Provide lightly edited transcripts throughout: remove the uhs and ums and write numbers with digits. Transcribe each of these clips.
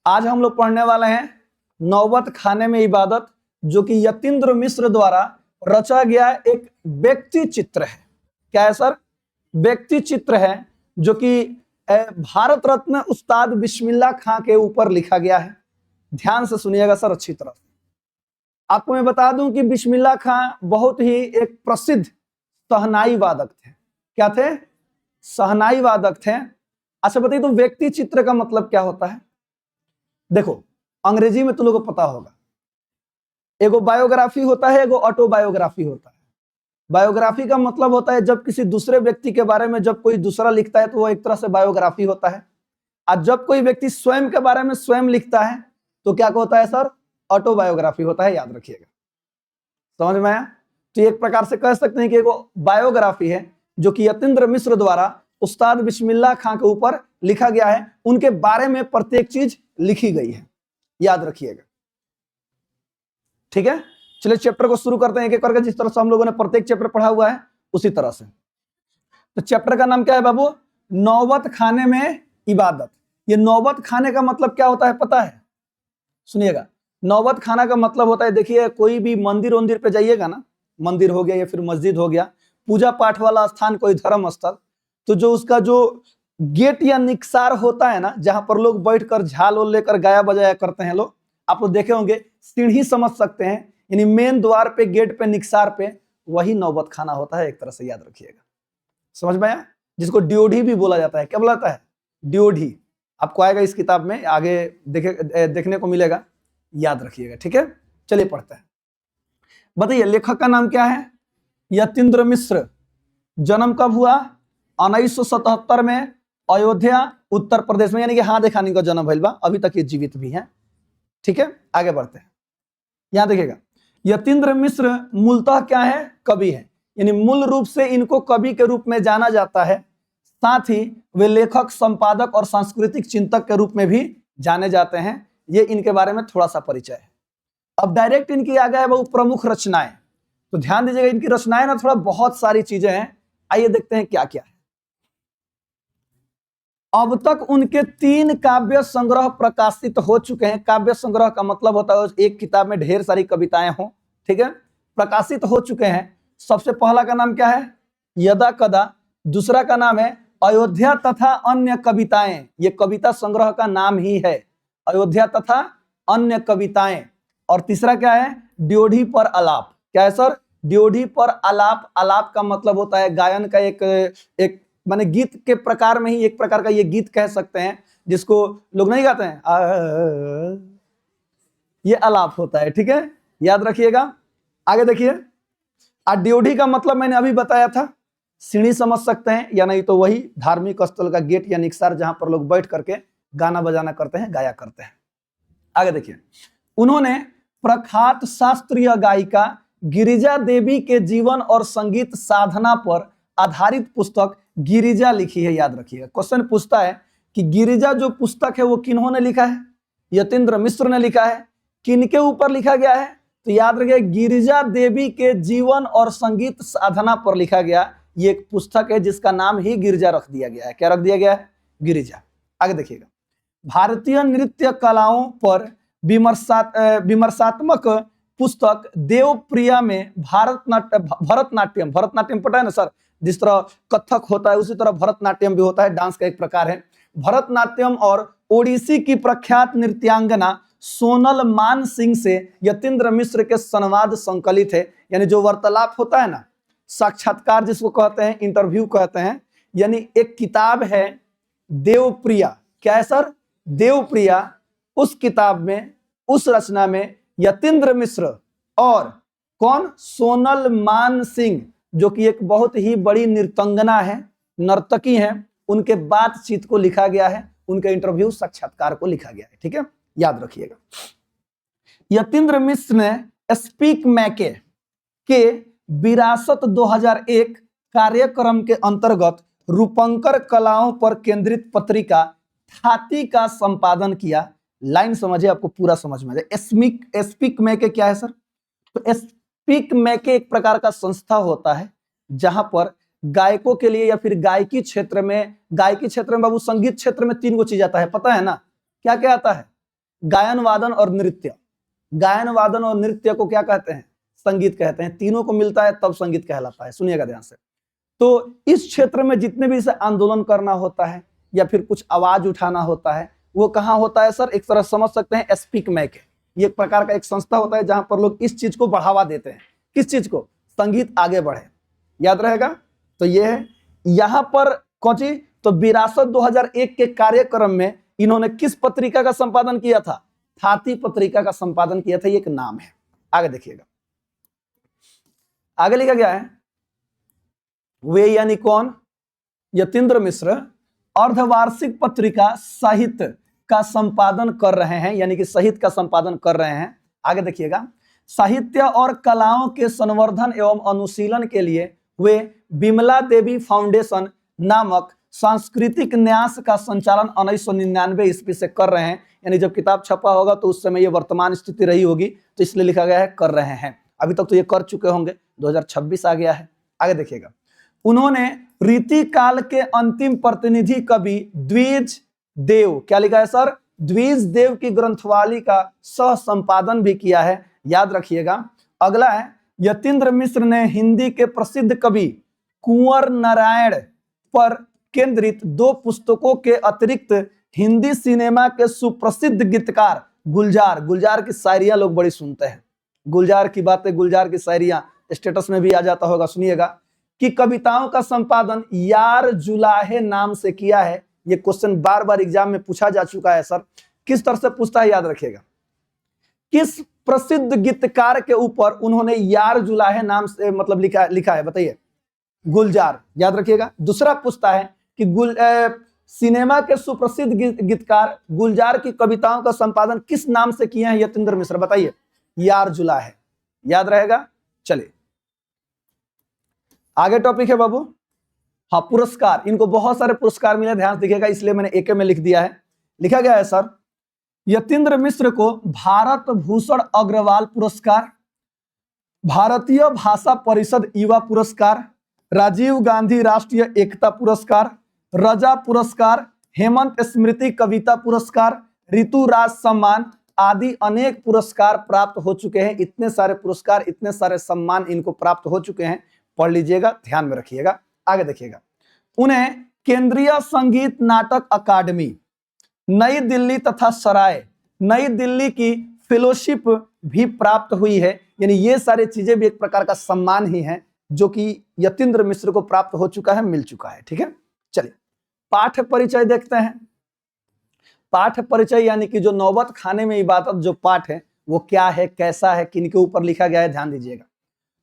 आज हम लोग पढ़ने वाले हैं नौबत खाने में इबादत, जो कि यतीन्द्र मिश्र द्वारा रचा गया एक व्यक्ति चित्र है। क्या है सर? व्यक्ति चित्र है जो कि भारत रत्न उस्ताद बिस्मिल्लाह खां के ऊपर लिखा गया है। ध्यान से सुनिएगा सर अच्छी तरह। आपको मैं बता दूं कि बिस्मिल्लाह खां बहुत ही एक प्रसिद्ध शहनाई वादक थे। क्या थे? शहनाई वादक थे। अच्छा बताइए, तो व्यक्ति चित्र का मतलब क्या होता है? देखो, अंग्रेजी में तुम लोगों को पता होगा, एगो बायोग्राफी होता है, एगो ऑटोबायोग्राफी होता है। बायोग्राफी का मतलब होता है जब किसी दूसरे व्यक्ति के बारे में जब कोई दूसरा लिखता है तो वो एक तरह से बायोग्राफी होता है। और जब कोई व्यक्ति स्वयं के बारे में स्वयं लिखता है तो क्या होता है सर? ऑटोबायोग्राफी होता है। याद रखिएगा, समझ में आया? तो एक प्रकार से कह सकते हैं कि एगो बायोग्राफी है जो कि यतीन्द्र मिश्र द्वारा उस्ताद बिस्मिल्लाह खां के ऊपर लिखा गया है। उनके बारे में प्रत्येक चीज लिखी गई है। याद रखिएगा, ठीक है? चलिए चैप्टर को शुरू करते हैं एक एक करके, जिस तरह से हम लोगों ने प्रत्येक चैप्टर पढ़ा हुआ है उसी तरह से। तो चैप्टर का नाम क्या है बाबू? नौबत खाने में इबादत। ये नौबत खाने का मतलब क्या होता है पता है? सुनिएगा, नौबत खाना का मतलब होता है, देखिए कोई भी मंदिर वंदिर पे जाइएगा ना, मंदिर हो गया या फिर मस्जिद हो गया, पूजा पाठ वाला स्थान, कोई धर्म स्थल, तो जो उसका जो गेट या निकसार होता है ना, जहां पर लोग बैठकर झाल ओल लेकर गाया बजाया करते हैं लोग, आप लोग देखे होंगे, सीढ़ी समझ सकते हैं, यानी मेन द्वार पे, गेट पे, निकसार पे, वही नौबत खाना होता है एक तरह से। याद रखिएगा, समझ में आया? जिसको ड्योढ़ी भी बोला जाता है। क्या बोला जाता है? ड्योढ़ी। आपको आएगा इस किताब में, आगे देखने को मिलेगा। याद रखिएगा, ठीक है? चलिए पढ़ते हैं। बताइए लेखक का नाम क्या है? यतीन्द्र मिश्र। जन्म कब हुआ? 1977 में, अयोध्या उत्तर प्रदेश में, यानी कि हाथ खानी का जन्म भइल बा। अभी तक ये जीवित भी है, ठीक है? आगे बढ़ते हैं। यहां देखिएगा, यतीन्द्र मिश्र मूलतः क्या है? कवि है, यानी मूल रूप से इनको कवि के रूप में जाना जाता है। साथ ही वे लेखक, संपादक और सांस्कृतिक चिंतक के रूप में भी जाने जाते हैं। ये इनके बारे में थोड़ा सा परिचय है। अब डायरेक्ट इनकी आ गया वो प्रमुख रचनाएं। तो ध्यान दीजिएगा, इनकी रचनाएं ना थोड़ा बहुत सारी चीजें हैं। आइए देखते हैं क्या क्या है। अब तक उनके 3 काव्य संग्रह प्रकाशित हो चुके हैं। काव्य संग्रह का मतलब होता है एक किताब में ढेर सारी कविताएं हों, ठीक है? प्रकाशित हो चुके हैं। सबसे पहला का नाम क्या है? यदा कदा। दूसरा का नाम है अयोध्या तथा अन्य कविताएं। ये कविता संग्रह का नाम ही है, अयोध्या तथा अन्य कविताएं। और तीसरा क्या है? ड्योढ़ी पर आलाप। क्या है सर? ड्योढ़ी पर आलाप। आलाप का मतलब होता है गायन का एक माने गीत के प्रकार में ही एक प्रकार का ये गीत कह सकते हैं, जिसको लोग नहीं गाते हैं, ये आलाप होता है, ठीक है? याद रखिएगा। आगे देखिए, ड्योढ़ी का मतलब मैंने अभी बताया था, सीढ़ी समझ सकते हैं, या नहीं तो वही धार्मिक स्थल का गेट या निकसार जहां पर लोग बैठ करके गाना बजाना करते हैं, गाया करते हैं। आगे देखिए, उन्होंने प्रख्यात शास्त्रीय गायिका गिरिजा देवी के जीवन और संगीत साधना पर आधारित पुस्तक गिरिजा लिखी है। याद रखिएगा, क्वेश्चन पूछता है कि गिरिजा जो पुस्तक है वो किन्होंने लिखा है? यतीन्द्र मिश्र ने लिखा है। किनके ऊपर लिखा गया है? तो याद रखिए, गिरिजा देवी के जीवन और संगीत साधना पर लिखा गया ये एक पुस्तक है, जिसका नाम ही गिरिजा रख दिया गया है। क्या रख दिया गया है? गिरिजा। आगे देखिएगा, भारतीय नृत्य कलाओं पर विमर्शात्मक पुस्तक देवप्रिया में भरतनाट्यम पता है ना सर? जिस तरह कथक होता है उसी तरह भरतनाट्यम भी होता है, डांस का एक प्रकार है। भरतनाट्यम और ओडिसी की प्रख्यात नृत्यांगना सोनल मान सिंह से यतीन्द्र मिश्र के संवाद संकलित है, यानी जो वार्तालाप होता है ना, साक्षात्कार जिसको कहते हैं, इंटरव्यू कहते हैं, यानी एक किताब है देवप्रिया। क्या है सर? देवप्रिया। उस किताब में, उस रचना में यतीन्द्र मिश्र और कौन? सोनल मान सिंह, जो कि एक बहुत ही बड़ी नृत्यांगना है, नर्तकी है, उनके बातचीत को लिखा गया है, उनके इंटरव्यू साक्षात्कार को लिखा गया है, ठीक है? याद रखिएगा। यतीन्द्र मिश्र ने स्पीक मैके के विरासत 2001 कार्यक्रम के अंतर्गत रूपंकर कलाओं पर केंद्रित पत्रिका ख्याति का संपादन किया। लाइन समझिए, आपको पूरा समझ में आए। स्पीक मैके क्या है सर? तो स्पीक मैके एक प्रकार का संस्था होता है जहां पर गायकों के लिए या फिर गायकी क्षेत्र में बाबू संगीत क्षेत्र में 3 गो चीज आता है, पता है ना? क्या क्या आता है? गायन वादन और नृत्य। गायन वादन और नृत्य को क्या कहते हैं? संगीत कहते हैं। तीनों को मिलता है तब संगीत कहलाता है। सुनिएगा ध्यान से। तो इस क्षेत्र में जितने भी इसे आंदोलन करना होता है या फिर कुछ आवाज उठाना होता है, वो कहाँ होता है सर? एक तरह समझ सकते हैं स्पीक मैक है, ये एक प्रकार का एक संस्था होता है जहां पर लोग इस चीज को बढ़ावा देते हैं। किस चीज को? संगीत आगे बढ़े। याद रहेगा। तो ये है यहां पर कौन सी? तो विरासत 2001 के कार्यक्रम में इन्होंने किस पत्रिका का संपादन किया था? थाती पत्रिका का संपादन किया था। ये एक नाम है। आगे देखिएगा, आगे लिखा गया है, वे यानी कौन? यतीन्द्र मिश्र अर्धवार्षिक पत्रिका साहित्य का संपादन कर रहे हैं, यानी कि साहित्य का संपादन कर रहे हैं। आगे देखिएगा, साहित्य और कलाओं के संवर्धन एवं अनुशीलन के लिए वे विमला देवी फाउंडेशन नामक सांस्कृतिक न्यास का संचालन 1999 ईस्वी से कर रहे हैं। यानी जब किताब छपा होगा तो उस समय ये वर्तमान स्थिति रही होगी, तो इसलिए लिखा गया है कर रहे हैं। अभी तक तो ये कर चुके होंगे, 2026 आ गया है। आगे देखिएगा, उन्होंने रीति काल के अंतिम प्रतिनिधि कवि द्विज देव, क्या लिखा है सर? द्विज देव की ग्रंथवाली का सह संपादन भी किया है। याद रखिएगा। अगला है, यतीन्द्र मिश्र ने हिंदी के प्रसिद्ध कवि कुंवर नारायण पर केंद्रित 2 पुस्तकों के अतिरिक्त हिंदी सिनेमा के सुप्रसिद्ध गीतकार गुलजार की शायरियां लोग बड़ी सुनते हैं। गुलजार की बातें, गुलजार की शायरियां स्टेटस में भी आ जाता होगा। सुनिएगा कि कविताओं का संपादन यार जुलाहे नाम से किया है। ये क्वेश्चन बार बार एग्जाम में पूछा जा चुका है सर। किस तरह से पूछता है? याद रखिएगा, किस प्रसिद्ध गीतकार के ऊपर उन्होंने यार जुलाहे नाम से मतलब लिखा है? बताइए। गुलजार। याद रखिएगा। दूसरा पूछता है कि सिनेमा के सुप्रसिद्ध गीतकार गुलजार की कविताओं का संपादन किस नाम से किए हैं यतीन्द्र मिश्र? बताइए। यार जुलाहे। याद रहेगा। चलिए आगे टॉपिक है बाबू। हाँ, पुरस्कार। इनको बहुत सारे पुरस्कार मिले, ध्यान दिखेगा, इसलिए मैंने एक में लिख दिया है। लिखा गया है सर, यतीन्द्र मिश्र को भारत भूषण अग्रवाल पुरस्कार, भारतीय भाषा परिषद युवा पुरस्कार, राजीव गांधी राष्ट्रीय एकता पुरस्कार, रजा पुरस्कार, हेमंत स्मृति कविता पुरस्कार, ऋतुराज सम्मान आदि अनेक पुरस्कार प्राप्त हो चुके हैं। इतने सारे पुरस्कार, इतने सारे सम्मान इनको प्राप्त हो चुके हैं। पढ़ लीजिएगा, ध्यान में रखिएगा। आगे देखिएगा, उन्हें केंद्रीय संगीत नाटक अकादमी नई दिल्ली तथा सराय नई दिल्ली की फेलोशिप भी प्राप्त हुई है। यानी ये सारी चीजें भी एक प्रकार का सम्मान ही है जो कि यतीन्द्र मिश्र को प्राप्त हो चुका है, मिल चुका है। ठीक है, चलिए पाठ परिचय देखते हैं। पाठ परिचय यानी कि जो नौबत खाने में इबादत जो पाठ है वो क्या है, कैसा है, किन के ऊपर लिखा गया है, ध्यान दीजिएगा।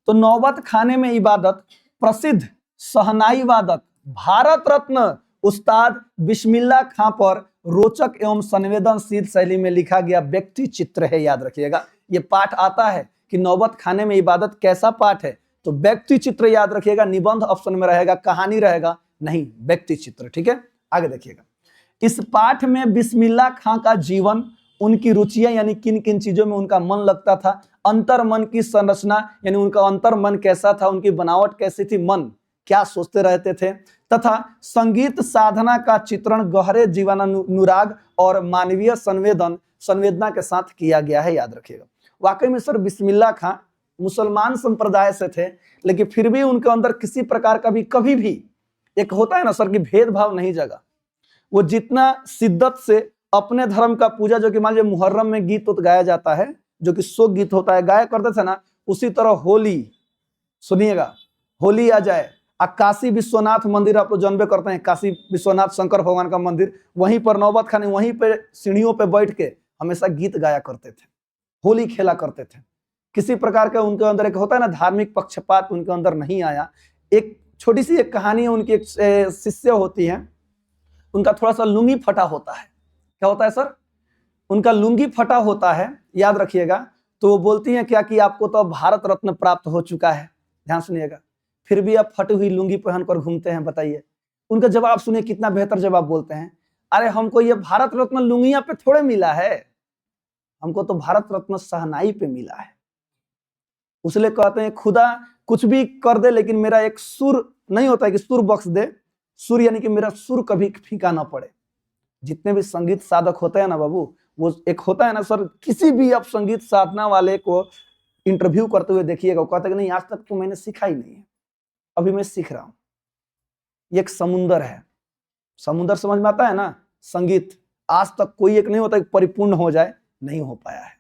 तो नौबत खाने में इबादत प्रसिद्ध शहनाई वादक भारत रत्न उस्ताद बिस्मिल्लाह खां पर रोचक एवं संवेदनशील शैली में लिखा गया व्यक्ति चित्र है। याद रखिएगा, ये पाठ आता है कि नौबत खाने में इबादत कैसा पाठ है, तो व्यक्ति चित्र याद रखिएगा। निबंध ऑप्शन में रहेगा, कहानी रहेगा नहीं, व्यक्ति चित्र। ठीक है, आगे देखिएगा। इस पाठ में बिस्मिल्लाह खां का जीवन, उनकी रुचियां यानी किन किन चीजों में उनका मन लगता था, अंतर मन की संरचना यानी उनका अंतर मन कैसा था, उनकी बनावट कैसी थी, मन क्या सोचते रहते थे, तथा संगीत साधना का चित्रण गहरे जीवनानुराग और मानवीय संवेदना के साथ किया गया है। याद रखिएगा। वाकई में सर बिस्मिल्लाह खां मुसलमान संप्रदाय से थे, लेकिन फिर भी उनके अंदर किसी प्रकार का भी कभी भी एक होता है ना सर कि भेदभाव नहीं जगा। वो जितना शिद्दत से अपने धर्म का पूजा, जो कि मान लीजिए मुहर्रम में गीत गाया जाता है, जो कि शोक गीत होता है, गाया करते थे ना, उसी तरह होली, सुनिएगा, होली आ जाए, काशी विश्वनाथ मंदिर आप लोग जानबे करते हैं, काशी विश्वनाथ शंकर भगवान का मंदिर, वहीं पर नौबत खाने, वहीं पे सीढ़ियों पे बैठ के हमेशा गीत गाया करते थे, होली खेला करते थे। किसी प्रकार का उनके अंदर एक होता है ना धार्मिक पक्षपात उनके अंदर नहीं आया। एक छोटी सी एक कहानी है, उनकी एक शिष्य होती है, उनका थोड़ा सा लुंगी फटा होता है। क्या होता है सर? उनका लुंगी फटा होता है, याद रखिएगा। तो वो बोलती हैं क्या कि आपको तो भारत रत्न प्राप्त हो चुका है, ध्यान सुनिएगा, फिर भी आप फटी हुई लुंगी पहनकर घूमते हैं, बताइए। उनका जवाब सुनिए, कितना बेहतर जवाब बोलते हैं। अरे हमको ये भारत रत्न लुंगिया पे थोड़े मिला है, हमको तो भारत रत्न शहनाई पे मिला है। उसलिए कहते हैं खुदा कुछ भी कर दे, लेकिन मेरा एक सुर नहीं होता है कि सुर बख्श दे, सुर यानी कि मेरा सुर कभी फीका ना पड़े। जितने भी संगीत साधक होते हैं ना बाबू, वो एक होता है ना सर, किसी भी आप संगीत साधना वाले को इंटरव्यू करते हुए देखिएगा, वो कहता है कि नहीं आज तक तो मैंने सीखा ही नहीं है, अभी मैं सीख रहा हूं। ये एक समुंदर है, समुंदर समझ में आता है ना। संगीत आज तक कोई एक नहीं होता कि परिपूर्ण हो जाए, नहीं हो पाया है,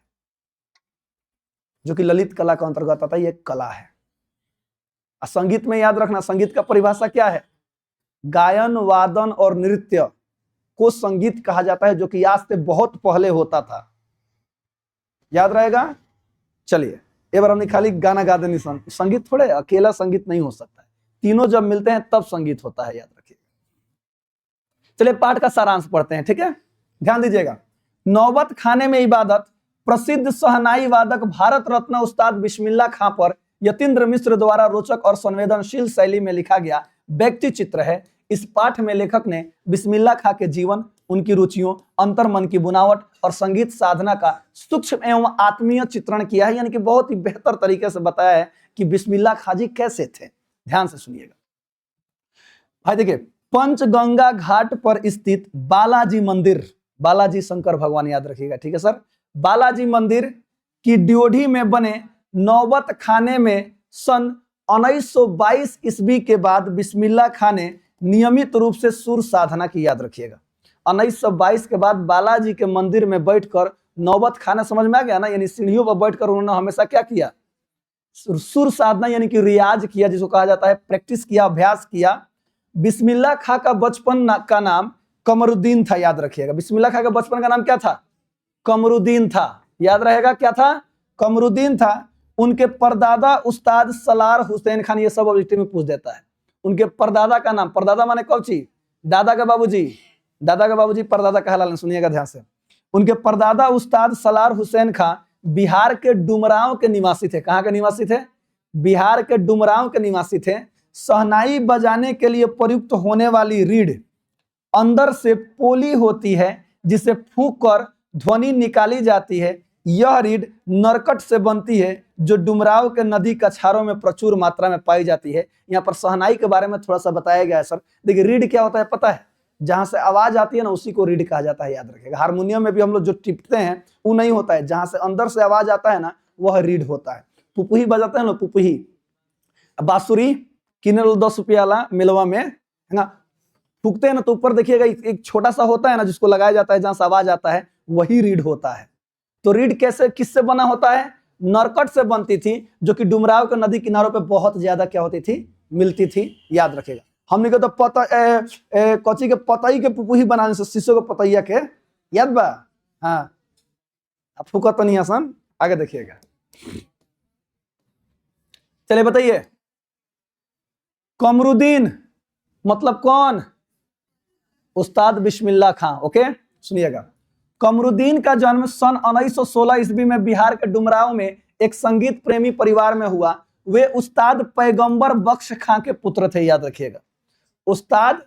जो कि ललित कला का अंतर्गत आता है। ये कला है। संगीत में याद रखना, संगीत का परिभाषा क्या है? गायन, वादन और नृत्य को संगीत कहा जाता है, जो कि आज से बहुत पहले होता था। याद रहेगा। चलिए एक बार हमने खाली गाना गा देनी, संगीत थोड़े अकेला संगीत नहीं हो सकता है, तीनों जब मिलते हैं तब संगीत होता है, याद रखिए। चलिए पाठ का सारांश पढ़ते हैं, ठीक है, ध्यान दीजिएगा। नौबत खाने में इबादत प्रसिद्ध सहनाई वादक भारत रत्न उस्ताद बिस्मिल्लाह खां पर यतीन्द्र मिश्र द्वारा रोचक और संवेदनशील शैली में लिखा गया व्यक्ति चित्र है। इस पाठ में लेखक ने बिस्मिल्लाह खां के जीवन, उनकी रुचियों, अंतर्मन की बुनावट और संगीत साधना का सूक्ष्म एवं आत्मीय चित्रण किया है, यानी कि बहुत ही बेहतर तरीके से बताया है कि बिस्मिल्लाह खां जी कैसे थे। ध्यान से सुनिएगा भाई। देखिए, पंचगंगा घाट पर स्थित बालाजी मंदिर, बालाजी शंकर भगवान याद रखिएगा, ठीक है सर। बालाजी मंदिर की ड्योढ़ी में बने नौबत खाने में सन 1922 ईस्वी के बाद बिस्मिल्लाह खां ने नियमित रूप से सुर साधना की, याद रखिएगा। 1922 के बाद बालाजी के मंदिर में बैठकर नौबत खाना, समझ में आ गया ना, यानी सीढ़ियों पर बैठकर उन्होंने हमेशा क्या किया? सुर साधना यानी कि रियाज किया, जिसको कहा जाता है प्रैक्टिस किया, अभ्यास किया। बिस्मिल्लाह खां का बचपन का नाम कमरुद्दीन था, याद रखिएगा। बिस्मिल्लाह खां का बचपन का नाम क्या था? कमरुद्दीन था, याद रहेगा। क्या था? कमरुद्दीन था। उनके परदादा उस्ताद सलार हुसैन खान, ये सब ऑब्जेक्टिव में पूछ देता है। उनके परदादा का नाम, परदादा माने कौन ची? दादा का बाबूजी, दादा का बाबूजी परदादा कहलाते। सुनिएगा ध्यान से। उनके परदादा उस्ताद सलार हुसैन खां बिहार के डुमरांव के निवासी थे। कहाँ के निवासी थे? बिहार के डुमरांव के निवासी थे। सहनाई बजाने के लिए प्रयुक्त होने वाली रीढ़ अंदर से पोली होती है, जिसे फूंक कर ध्वनि निकाली जाती है। यह रीढ़ नरकट से बनती है, जो डुमराव के नदी कछारों में प्रचुर मात्रा में पाई जाती है। यहाँ पर सहनाई के बारे में थोड़ा सा बताया गया है सर। देखिए, रीढ़ क्या होता है पता है? जहां से आवाज आती है ना, उसी को रीढ़ कहा जाता है, याद रखिएगा। हारमोनियम में भी हम लोग जो टिपते हैं वो नहीं होता है, जहां से अंदर से आवाज आता है ना, वह रीढ़ होता है। पुपुही बजाते हैं ना, पुपुही, बांसुरी किने 10 रुपया वाला मिलवा में, है ना, फूकते हैं ना, तो ऊपर देखिएगा एक छोटा सा होता है ना, जिसको लगाया जाता है, जहां से आवाज आता है, वही रीढ़ होता है। तो रीढ़ कैसे, किससे बना होता है? नरकट से बनती थी, जो कि डुमराव के नदी किनारों पे बहुत ज्यादा क्या होती थी? मिलती थी, याद रखेगा। हमने तो पता कच्ची के पतई के पुपुही बनाने से, शीशो के पतैया के, याद बा? हाँ, फूका तो नहीं आसान, आगे देखिएगा। चलिए बताइए, कमरुद्दीन मतलब कौन? उस्ताद बिस्मिल्लाह खां। ओके, सुनिएगा। कमरुद्दीन का जन्म सन 1916 ईस्वी में बिहार के डुमराव में एक संगीत प्रेमी परिवार में हुआ। वे उस्ताद पैगंबर बख्श खां के पुत्र थे, याद रखिएगा। उस्ताद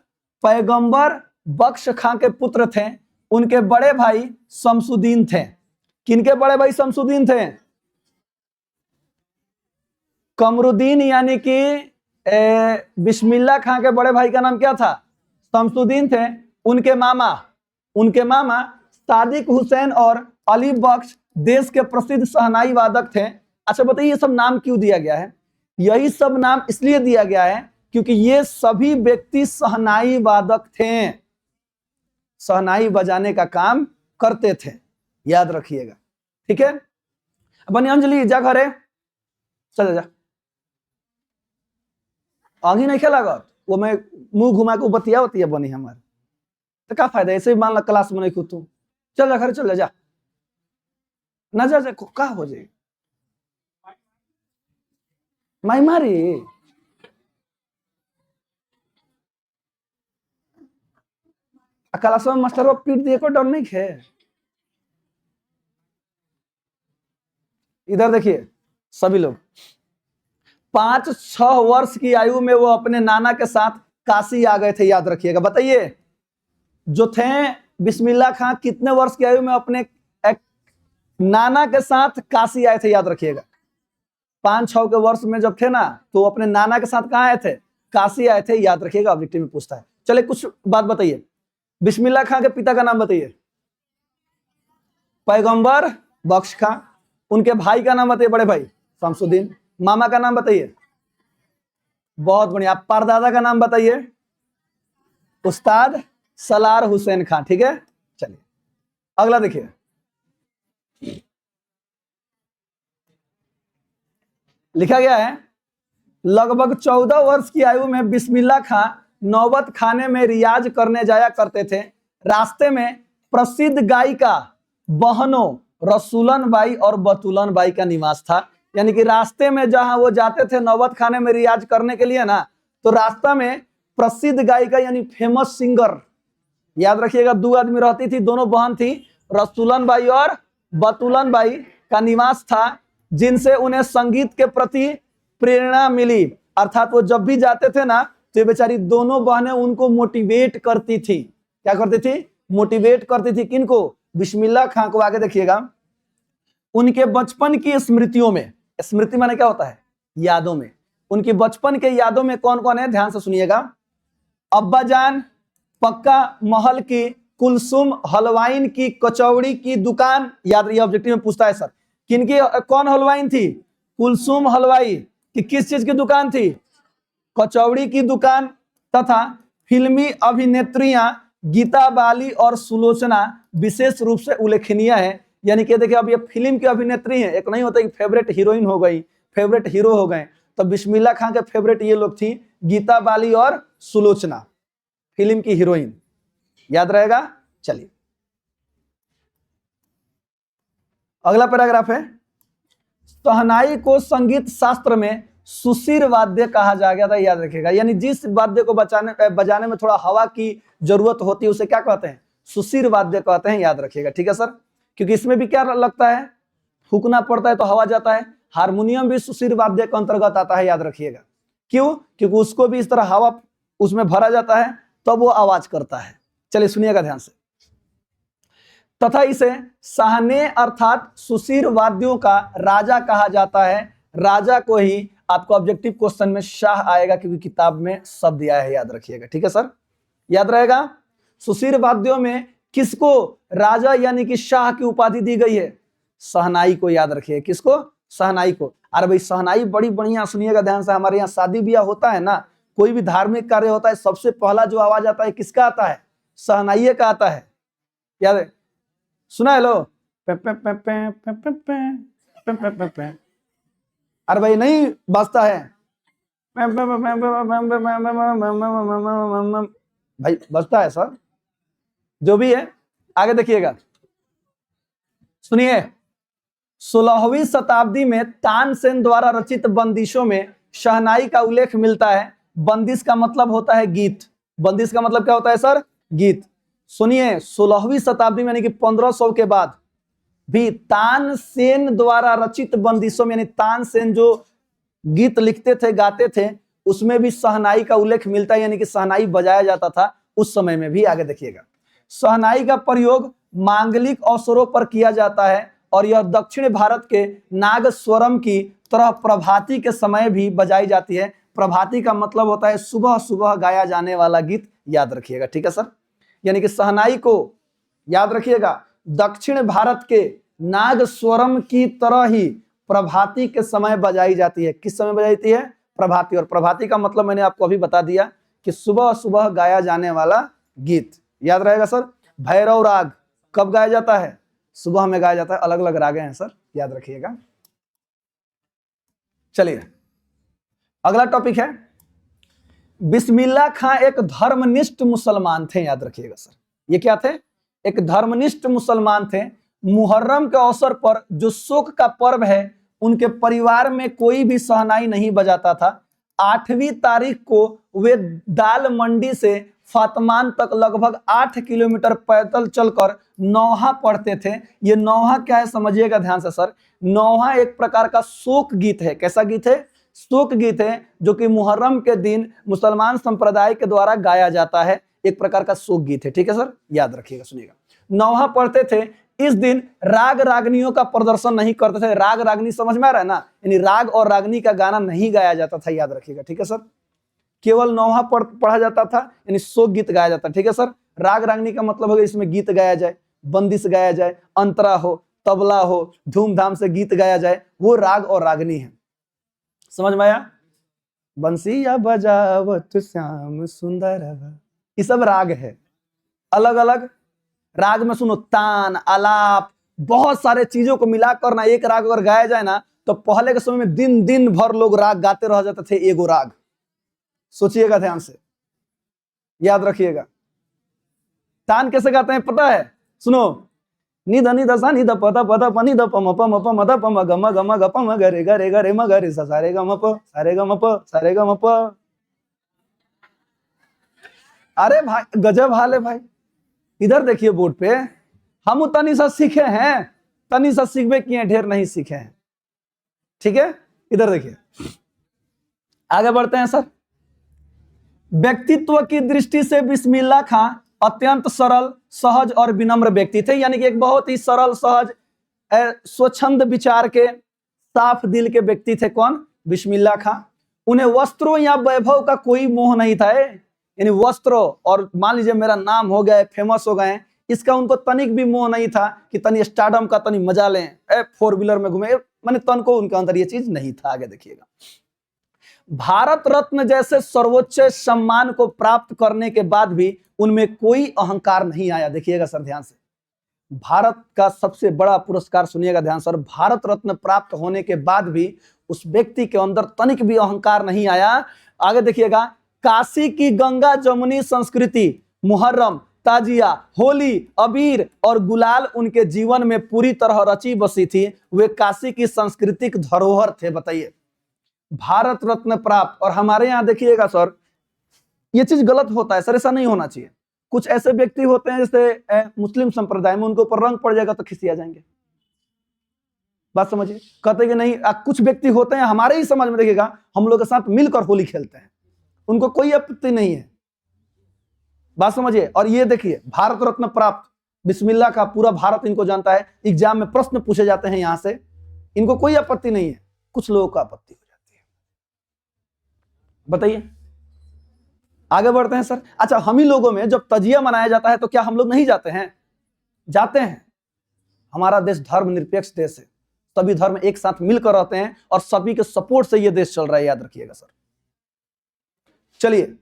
पैगंबर बख्श खां के पुत्र थे। उनके बड़े भाई शमसुद्दीन थे। किनके बड़े भाई शमसुद्दीन थे? कमरुद्दीन यानी कि बिस्मिल्लाह खां के बड़े भाई का नाम क्या था? शमसुद्दीन थे। उनके मामा सादिक हुसैन और अली बख्श देश के प्रसिद्ध सहनाई वादक थे। अच्छा बताइए, ये सब नाम क्यों दिया गया है? यही सब नाम इसलिए दिया गया है क्योंकि ये सभी व्यक्ति सहनाई वादक थे, सहनाई बजाने का काम करते थे, याद रखिएगा, ठीक है। बनी अंजलि जा घरे, चल जा। आगे नहीं खेला वो, मैं मुंह घुमा के बतिया बनी हमारे, तो क्या फायदा? ऐसे ही मान ला क्लास में नहीं खुद तू, चल जा घर, चल जा ना, जा का हो जाए माई मारी। क्लास में मास्टर पीट दिए को डर नहीं खे। इधर देखिए सभी लोग, 5-6 वर्ष की आयु में वो अपने नाना के साथ काशी आ गए थे, याद रखिएगा। बताइए, जो थे बिस्मिल्लाह खां कितने वर्ष की आयु में अपने नाना के साथ काशी आए थे, याद रखिएगा। 5-6 के वर्ष में जब थे ना, तो अपने नाना के साथ कहाँ आए थे? काशी आए थे, याद रखिएगा। ऑब्जेक्टिव में पूछता है। चलिए कुछ बात बताइए, बिस्मिल्लाह खां के पिता का नाम बताइए। पैगंबर बख्श खां। उनके भाई का नाम बताइए, बड़े भाई शमसुद्दीन। मामा का नाम बताइए, बहुत बढ़िया। परदादा का नाम बताइए, उस्ताद सलार हुसैन खां। ठीक है, चलिए अगला देखिए। लिखा गया है लगभग 14 वर्ष की आयु में बिस्मिल्लाह खां नौबत खाने में रियाज करने जाया करते थे। रास्ते में प्रसिद्ध गायिका बहनों रसूलन बाई और बतूलन बाई का निवास था। यानी कि रास्ते में जहां वो जाते थे नौबत खाने में रियाज करने के लिए ना, तो रास्ता में प्रसिद्ध गायिका यानी फेमस सिंगर, याद रखिएगा, 2 आदमी रहती थी, दोनों बहन थी, रसूलन बाई और बतूलन बाई का निवास था, जिनसे उन्हें संगीत के प्रति प्रेरणा मिली। अर्थात वो जब भी जाते थे ना, तो ये बेचारी दोनों बहनें उनको मोटिवेट करती थी। क्या करती थी? मोटिवेट करती थी। किनको? बिस्मिल्लाह खां को। आगे देखिएगा, उनके बचपन की स्मृतियों में, स्मृति माने क्या होता है? यादों में। उनकी बचपन के यादों में कौन कौन है? ध्यान से सुनिएगा। अब्बा जान पक्का महल की, कुलसुम हलवाइन की कचौड़ी की दुकान। याद रहिए, ऑब्जेक्टिव में पूछता है सर, किनकी, कौन हलवाइन थी? कुलसुम हलवाई की किस चीज की दुकान थी? कचौड़ी की दुकान। तथा फिल्मी अभिनेत्रियां गीता बाली और सुलोचना विशेष रूप से उल्लेखनीय है। यानी कि देखिए, अब ये फिल्म की अभिनेत्री है, एक नहीं होता कि फेवरेट हीरोइन हो गई, फेवरेट हीरो हो गए। तो बिस्मिल्लाह खां के फेवरेट ये लोग थी, गीता बाली और सुलोचना, फिल्म की हीरोइन। याद रहेगा। चलिए अगला पैराग्राफ है, शहनाई को संगीत शास्त्र में सुशीर वाद्य कहा जा गया था। याद रखिएगा, यानी जिस वाद्य को बजाने में थोड़ा हवा की जरूरत होती है उसे क्या कहते हैं? सुशीर वाद्य कहते हैं। याद रखिएगा, ठीक है सर, क्योंकि इसमें भी क्या लगता है? फूकना पड़ता है तो हवा जाता है। हारमोनियम भी सुशीर वाद्य के अंतर्गत आता है। याद रखिएगा, क्यों? क्योंकि उसको भी इस तरह हवा उसमें भरा जाता है, तब वो आवाज करता है। चलिए सुनिएगा ध्यान से। तथा इसे सहने अर्थात सुशीर वाद्यों का राजा कहा जाता है। राजा को ही आपको ऑब्जेक्टिव क्वेश्चन में शाह आएगा, क्योंकि किताब में शब्द दिया है। याद रखिएगा, ठीक है सर, याद रहेगा। सुशीर वाद्यों में किसको राजा यानी कि शाह की उपाधि दी गई है? शहनाई को। याद रखिए, किसको? शहनाई को। अरे भाई, शहनाई बड़ी बढ़िया, सुनिएगा ध्यान से। हमारे यहाँ शादी ब्याह होता है ना, कोई भी धार्मिक कार्य होता है, सबसे पहला जो आवाज आता है किसका आता है? शहनाई का आता है। याद है, सुना है लो? अरे भाई नहीं बजता है भाई, बजता है सर, जो भी है। आगे देखिएगा, सुनिए। 16वीं शताब्दी में तानसेन द्वारा रचित बंदिशों में शहनाई का उल्लेख मिलता है। बंदिश का मतलब होता है गीत। बंदिश का मतलब क्या होता है सर? गीत। सुनिए, 16वीं शताब्दी में यानी कि 1500 के बाद भी तानसेन द्वारा रचित बंदिशों में, यानी तानसेन जो गीत लिखते थे, गाते थे, उसमें भी शहनाई का उल्लेख मिलता है, यानी कि शहनाई बजाया जाता था उस समय में भी। आगे देखिएगा, शहनाई का प्रयोग मांगलिक अवसरों पर किया जाता है और यह दक्षिण भारत के नागस्वरम की तरह प्रभाती के समय भी बजाई जाती है। प्रभाती का मतलब होता है सुबह सुबह गाया जाने वाला गीत। याद रखिएगा, ठीक है सर। यानी कि शहनाई को याद रखिएगा, दक्षिण भारत के नागस्वरम की तरह ही प्रभाती के समय बजाई जाती है। किस समय बजाई जाती है? प्रभाती। और प्रभाती का मतलब मैंने आपको अभी बता दिया कि सुबह सुबह गाया जाने वाला गीत। याद रहेगा सर। भैरव राग कब गाया जाता है? सुबह में गाया जाता है। अलग अलग रागे हैं सर, याद रखिएगा। चलिए अगला टॉपिक है, बिस्मिल्लाह खां एक धर्मनिष्ठ मुसलमान थे। याद रखिएगा सर, ये क्या थे? एक धर्मनिष्ठ मुसलमान थे। मुहर्रम के अवसर पर जो शोक का पर्व है, उनके परिवार में कोई भी शहनाई नहीं बजाता था। 8वीं तारीख को वे दाल मंडी से फातमान तक लगभग 8 किलोमीटर पैदल चलकर नौहा पढ़ते थे। ये नौहा क्या है समझिएगा ध्यान से सर। नौहा एक प्रकार का शोक गीत है। कैसा गीत है? शोक गीत है, जो कि मुहर्रम के दिन मुसलमान संप्रदाय के द्वारा गाया जाता है। एक प्रकार का शोक गीत है, ठीक है सर, याद रखिएगा। सुनिएगा, नौहा पढ़ते थे। इस दिन राग रागनियों का प्रदर्शन नहीं करते थे। राग रागनी समझ में आ रहा है ना, यानी राग और रागनी का गाना नहीं गाया जाता था। याद रखिएगा, ठीक है सर। केवल नौहा पढ़ा जाता था, यानी शोक गीत गाया जाता, ठीक है सर। राग रागनी का मतलब होगा इसमें गीत गाया जाए। बंदी से गाया जाए, अंतरा हो, तबला हो, धूमधाम से गीत गाया जाए, वो राग और रागनी है। समझ में आया? बंसिया बजावत श्याम सुंदर, ये सब राग है। अलग अलग राग में सुनो, तान, आलाप, बहुत सारे चीजों को मिलाकर ना एक राग अगर गाया जाए ना, तो पहले के समय में दिन दिन भर लोग राग गाते रह जाते थे, एगो राग। सोचिएगा ध्यान से, याद रखिएगा। तान कैसे गाते हैं पता है? सुनो, निध निध सा निध पद पद प निध प म प म प म ध प म ग म ग म ग प म ग रे ग रे ग रे म ग रे सा सा रे ग म प सा रे ग म प सा रे ग म प। अरे भाई गजब हाल है भाई। इधर देखिए बोर्ड पे, हम तनी सा सीखे हैं, तनी सा सीखबे किए, ढेर नहीं सीखे हैं। ठीक है, इधर देखिए, आगे बढ़ते हैं सर। व्यक्तित्व की दृष्टि से बिस्मिल्लाह खां अत्यंत सरल, सहज और विनम्र व्यक्ति थे। यानी कि एक बहुत ही सरल, सहज, स्वच्छंद विचार के, साफ दिल के व्यक्ति थे। कौन? बिस्मिल्लाह खां। उन्हें वस्त्रों या वैभव का कोई मोह नहीं था। यानी वस्त्रों और मान लीजिए मेरा नाम हो गया, फेमस हो गए, इसका उनको तनिक भी मोह नहीं था कि तनी स्टारडम का तनी मजा लें, 4 व्हीलर में घूमे, माने तन को उनके अंदर ये चीज नहीं था। आगे देखिएगा, भारत रत्न जैसे सर्वोच्च सम्मान को प्राप्त करने के बाद भी उनमें कोई अहंकार नहीं आया। देखिएगा सर ध्यान से, भारत का सबसे बड़ा पुरस्कार, सुनिएगा ध्यान सर, भारत रत्न प्राप्त होने के बाद भी उस व्यक्ति के अंदर तनिक भी अहंकार नहीं आया। आगे देखिएगा, काशी की गंगा जमुनी संस्कृति, मुहर्रम, ताजिया, होली, अबीर और गुलाल उनके जीवन में पूरी तरह रची बसी थी। वे काशी की सांस्कृतिक धरोहर थे। बताइए, भारत रत्न प्राप्त, और हमारे यहाँ देखिएगा सर, ये चीज गलत होता है सर, ऐसा नहीं होना चाहिए। कुछ ऐसे व्यक्ति होते हैं जैसे मुस्लिम संप्रदाय में, उनके ऊपर रंग पड़ जाएगा तो खिसिया जाएंगे। बात समझिए, कहते कि नहीं, कुछ व्यक्ति होते हैं हमारे ही समाज में, देखिएगा हम लोग के साथ मिलकर होली खेलते हैं, उनको कोई आपत्ति नहीं है। बात समझिए। और ये देखिए, भारत रत्न प्राप्त बिस्मिल्लाह का, पूरा भारत इनको जानता है, एग्जाम में प्रश्न पूछे जाते हैं यहां से, इनको कोई आपत्ति नहीं है। कुछ लोगों को आपत्ति हो जाती है। बताइए, आगे बढ़ते हैं सर। अच्छा, हम ही लोगों में जब तजिया मनाया जाता है तो क्या हम लोग नहीं जाते हैं? जाते हैं। हमारा देश धर्मनिरपेक्ष देश है, सभी धर्म एक साथ मिलकर रहते हैं और सभी के सपोर्ट से यह देश चल रहा है, याद रखिएगा सर। चलिए,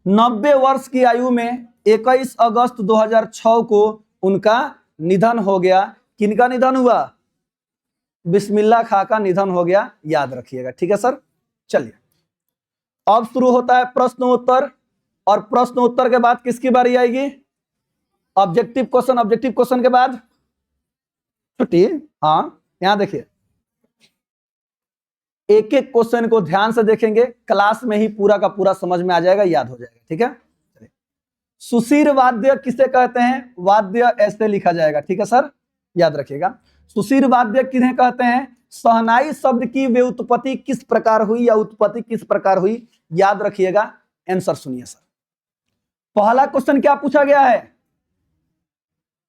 90 वर्ष की आयु में 21 अगस्त 2006 को उनका निधन हो गया। किनका निधन हुआ? बिस्मिल्लाह खां का निधन हो गया, याद रखिएगा। ठीक है सर, चलिए अब शुरू होता है प्रश्न उत्तर, और प्रश्न उत्तर के बाद किसकी बारी आएगी? Objective question. ऑब्जेक्टिव क्वेश्चन के बाद छुट्टी। हाँ, यहां देखिए, एक एक क्वेश्चन को ध्यान से देखेंगे, क्लास में ही पूरा का पूरा समझ में आ जाएगा, याद हो जाएगा। ठीक है, सुशीर वाद्य किसे कहते हैं? वाद्य ऐसे लिखा जाएगा। ठीक है सर, याद रखिएगा। सुशीर वाद्य किन्हें कहते हैं? शहनाई शब्द की व्युत्पत्ति किस प्रकार हुई या उत्पत्ति किस प्रकार हुई, याद रखिएगा। आंसर सुनिए सर। पहला क्वेश्चन क्या पूछा गया है?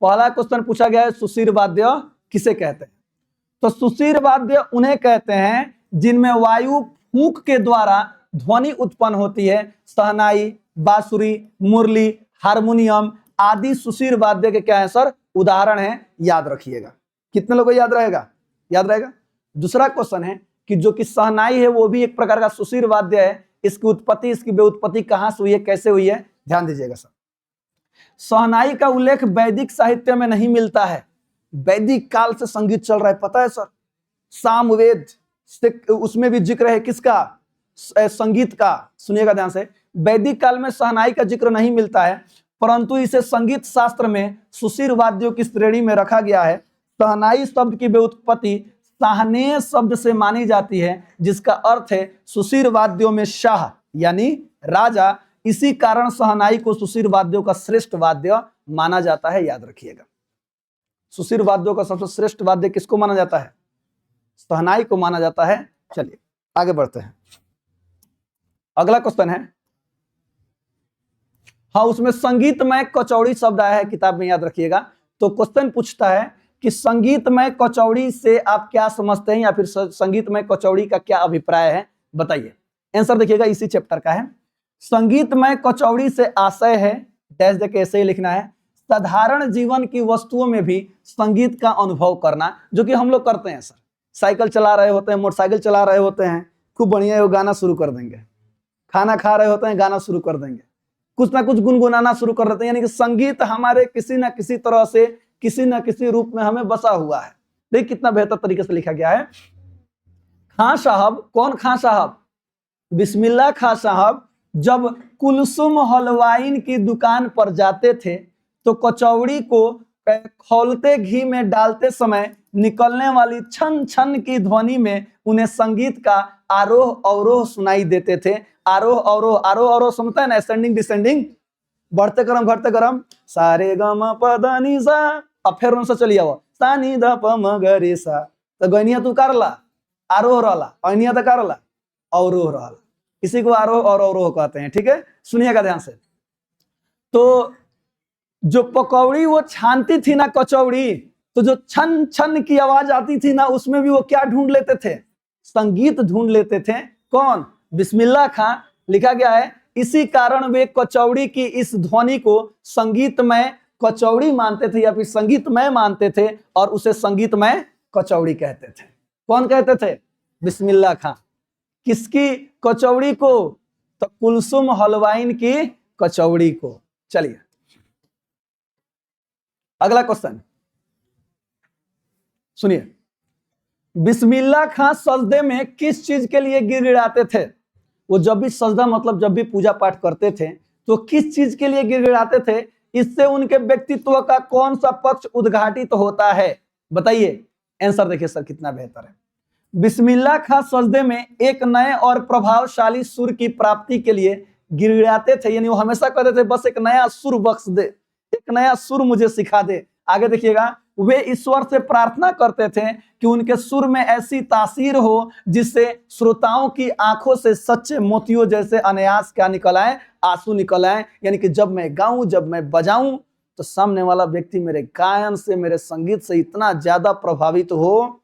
पहला क्वेश्चन पूछा गया है, सुशीर वाद्य किसे कहते हैं? तो सुशीर वाद्य उन्हें कहते हैं जिनमें वायु फूंक के द्वारा ध्वनि उत्पन्न होती है। शहनाई, बांसुरी, मुरली, हारमोनियम आदि सुशीर वाद्य के क्या है सर? उदाहरण है, याद रखिएगा। कितने लोगों को याद रहेगा? याद रहेगा। दूसरा क्वेश्चन है कि जो कि शहनाई है वो भी एक प्रकार का सुशीर वाद्य है, इसकी उत्पत्ति, इसकी व्युत्पत्ति कहां से हुई है, कैसे हुई है, ध्यान दीजिएगा सर। शहनाई का उल्लेख वैदिक साहित्य में नहीं मिलता है। वैदिक काल से संगीत चल रहा है, पता है सर। सामवेद से उसमें भी जिक्र है किसका? संगीत का। सुनिएगा ध्यान से, वैदिक काल में शहनाई का जिक्र नहीं मिलता है, परंतु इसे संगीत शास्त्र में सुशीर वाद्यों की श्रेणी में रखा गया है। शहनाई शब्द की व्युत्पत्ति शाहनेय शब्द से मानी जाती है, जिसका अर्थ है सुशीर वाद्यों में शाह यानी राजा। इसी कारण शहनाई को सुशीर वाद्यों का श्रेष्ठ वाद्य माना जाता है, याद रखिएगा। सुशीर वाद्यों का सबसे श्रेष्ठ वाद्य किसको माना जाता है? शहनाई को माना जाता है। चलिए आगे बढ़ते हैं। अगला क्वेश्चन है, हाँ उसमें संगीतमय कचौड़ी शब्द आया है किताब में, याद रखिएगा। तो क्वेश्चन पूछता है कि संगीतमय कचौड़ी से आप क्या समझते हैं, या फिर संगीतमय कचौड़ी का क्या अभिप्राय है, बताइए। आंसर देखिएगा, इसी चैप्टर का है। संगीतमय कचौड़ी से आशय है, डैश देके ऐसे ही लिखना है, साधारण जीवन की वस्तुओं में भी संगीत का अनुभव करना, जो कि हम लोग करते हैं सर। साइकिल चला रहे होते हैं, मोटरसाइकिल चला रहे होते हैं, खूब बढ़िया वो गाना शुरू कर देंगे, खाना खा रहे होते हैं गाना शुरू कर देंगे, कुछ ना कुछ गुनगुनाना शुरू कर देते हैं। यानी कि संगीत हमारे किसी ना किसी तरह से, किसी ना किसी रूप में हमें बसा हुआ है। देखिए कितना बेहतर तरीके से लिखा गया है। खां साहब, कौन खां साहब? बिस्मिल्लाह खां साहब जब कुलसुम हलवाइन की दुकान पर जाते थे तो कचौड़ी को खौलते घी में डालते समय निकलने वाली छन छन की ध्वनि में उन्हें संगीत का आरोह अवरोह सुनाई देते थे। आरोह अवरोह, आरोह अवरोह समझता है ना, असेंडिंग डिसेंडिंग, बढ़ते क्रम घटते क्रम, सारे ग म प द नि सा, अब फिर उनसे चलिए वो सा नि ध प म ग रे सा, तो गनिया तू करला आरोह रहला, अनिया तो करला अवरोह रहला। इसी को आरोह और अवरोह कहते हैं। ठीक है, सुनिएगा ध्यान से। तो जो पकौड़ी वो छानती थी ना कचौड़ी, तो जो छन छन की आवाज आती थी ना, उसमें भी वो क्या ढूंढ लेते थे? संगीत ढूंढ लेते थे। कौन? बिस्मिल्लाह खां। लिखा गया है इसी कारण वे कचौड़ी की इस ध्वनि को संगीतमय कचौड़ी मानते थे, या फिर संगीतमय मानते थे, और उसे संगीतमय कचौड़ी कहते थे। कौन कहते थे? बिस्मिल्लाह खां। किसकी कचौड़ी को? तो कुलसुम हलवाइन की कचौड़ी को। चलिए अगला क्वेश्चन सुनिए। बिस्मिल्लाह खां सजदे में किस चीज के लिए गिड़गिड़ाते थे? वो जब भी सजदा मतलब जब भी पूजा पाठ करते थे तो किस चीज के लिए गिड़गिड़ाते थे? इससे उनके व्यक्तित्व का कौन सा पक्ष उद्घाटित होता है? बताइए। आंसर देखिए सर कितना बेहतर है। बिस्मिल्लाह खां सजदे में एक नए और प्रभावशाली सुर की प्राप्ति के लिए गिड़गिड़ाते थे। यानी वो हमेशा कहते थे बस एक नया सुर बख्श दे, एक नया सुर मुझे सिखा दे। आगे देखिएगा, वे ईश्वर से प्रार्थना करते थे कि उनके सुर में ऐसी तासीर हो जिससे श्रोताओं की आंखों से सच्चे मोतियों जैसे अनायास क्या निकल आए? आंसू निकल आए। यानी कि जब मैं गाऊं, जब मैं बजाऊं, तो सामने वाला व्यक्ति मेरे गायन से, मेरे संगीत से इतना ज्यादा प्रभावित हो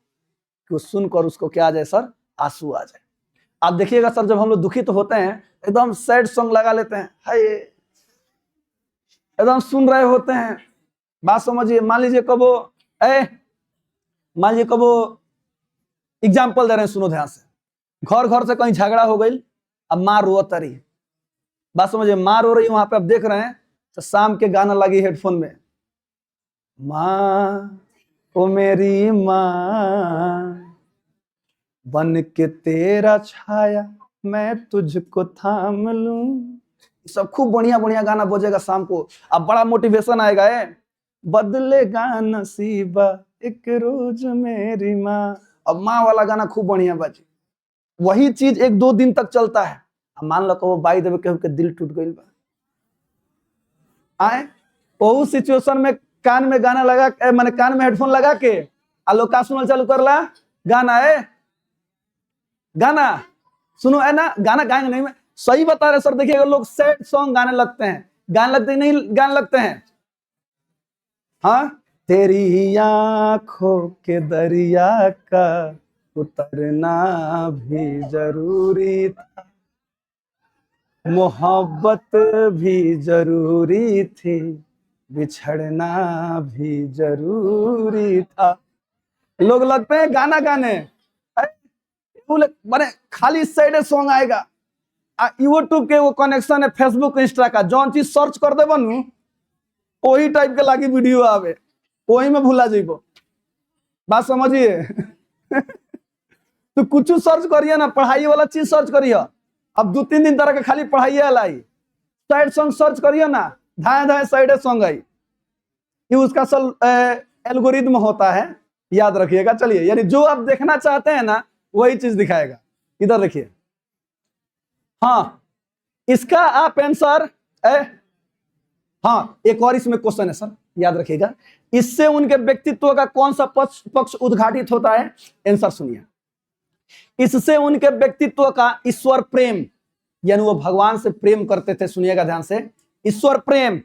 कि सुनकर उसको क्या आ जाए सर? आंसू आ जाए। आप देखिएगा सर, जब हम लोग दुखित होते हैं एकदम सैड सॉन्ग लगा लेते हैं, हाय एकदम सुन रहे होते हैं। बात समझिए। मान लीजिए कबो मान लीजिए कबो एग्जाम्पल दे रहे हैं, सुनो ध्यान से। घर घर से कहीं झगड़ा हो गई, अब माँ रो तरी, बात समझिए, माँ रो रही है वहां पे, आप देख रहे हैं तो शाम के गाना लगी हेडफोन में, माँ ओ मेरी माँ बन के तेरा छाया मैं तुझको थाम लूं। सब खूब बढ़िया बढ़िया गाना बजेगा शाम को, अब बड़ा मोटिवेशन आएगा। बदलेगा नसीबा एक रोज मेरी माँ, अब माँ वाला गाना खूब बढ़िया बजे। वही चीज 1-2 दिन तक चलता है। अब मान लो वो बाई देवे के दिल टूट गई बा, आए वो सिचुएशन में कान में गाना लगा, मैंने कान में हेडफोन लगा के आलो का सुनल चालू कर ला गाना गाना सुनो है ना, गाना गाएंगे नहीं। मैं सही बता रहे सर। देखिएगा लोग सैड सॉन्ग गाने लगते हैं, गाने लगते नहीं, गाने लगते हैं। हाँ, तेरी आंखों के दरिया का उतरना भी जरूरी था, मोहब्बत भी जरूरी थी, बिछड़ना भी जरूरी था। लोग लगते हैं गाना गाने, माने खाली सैड सॉन्ग आएगा। यूट्यूब के वो कनेक्शन है फेसबुक इंस्टा का, जौन चीज सर्च कर दे बनू वही टाइप के लागी वीडियो आवे, वही में भूला जाइबो। बात समझिए। तो कुछ सर्च करिए ना, पढ़ाई वाला चीज सर्च करिए, अब 2-3 दिन तरह के खाली पढ़ाई लाई। सैड सॉन्ग सर्च करिए ना, धाए धाए सैड सॉन्ग आई, ये उसका सल एल्गोरिदम होता है, याद रखिएगा। चलिए, यानी जो आप देखना चाहते हैं ना वही चीज दिखाएगा। इधर देखिए, हाँ इसका आप आंसर हाँ एक और इसमें क्वेश्चन है सर, याद रखिएगा। इससे उनके व्यक्तित्व का कौन सा पक्ष उद्घाटित होता है? आंसर सुनिए। इससे उनके व्यक्तित्व का ईश्वर प्रेम, यानी वो भगवान से प्रेम करते थे। सुनिएगा ध्यान से, ईश्वर प्रेम,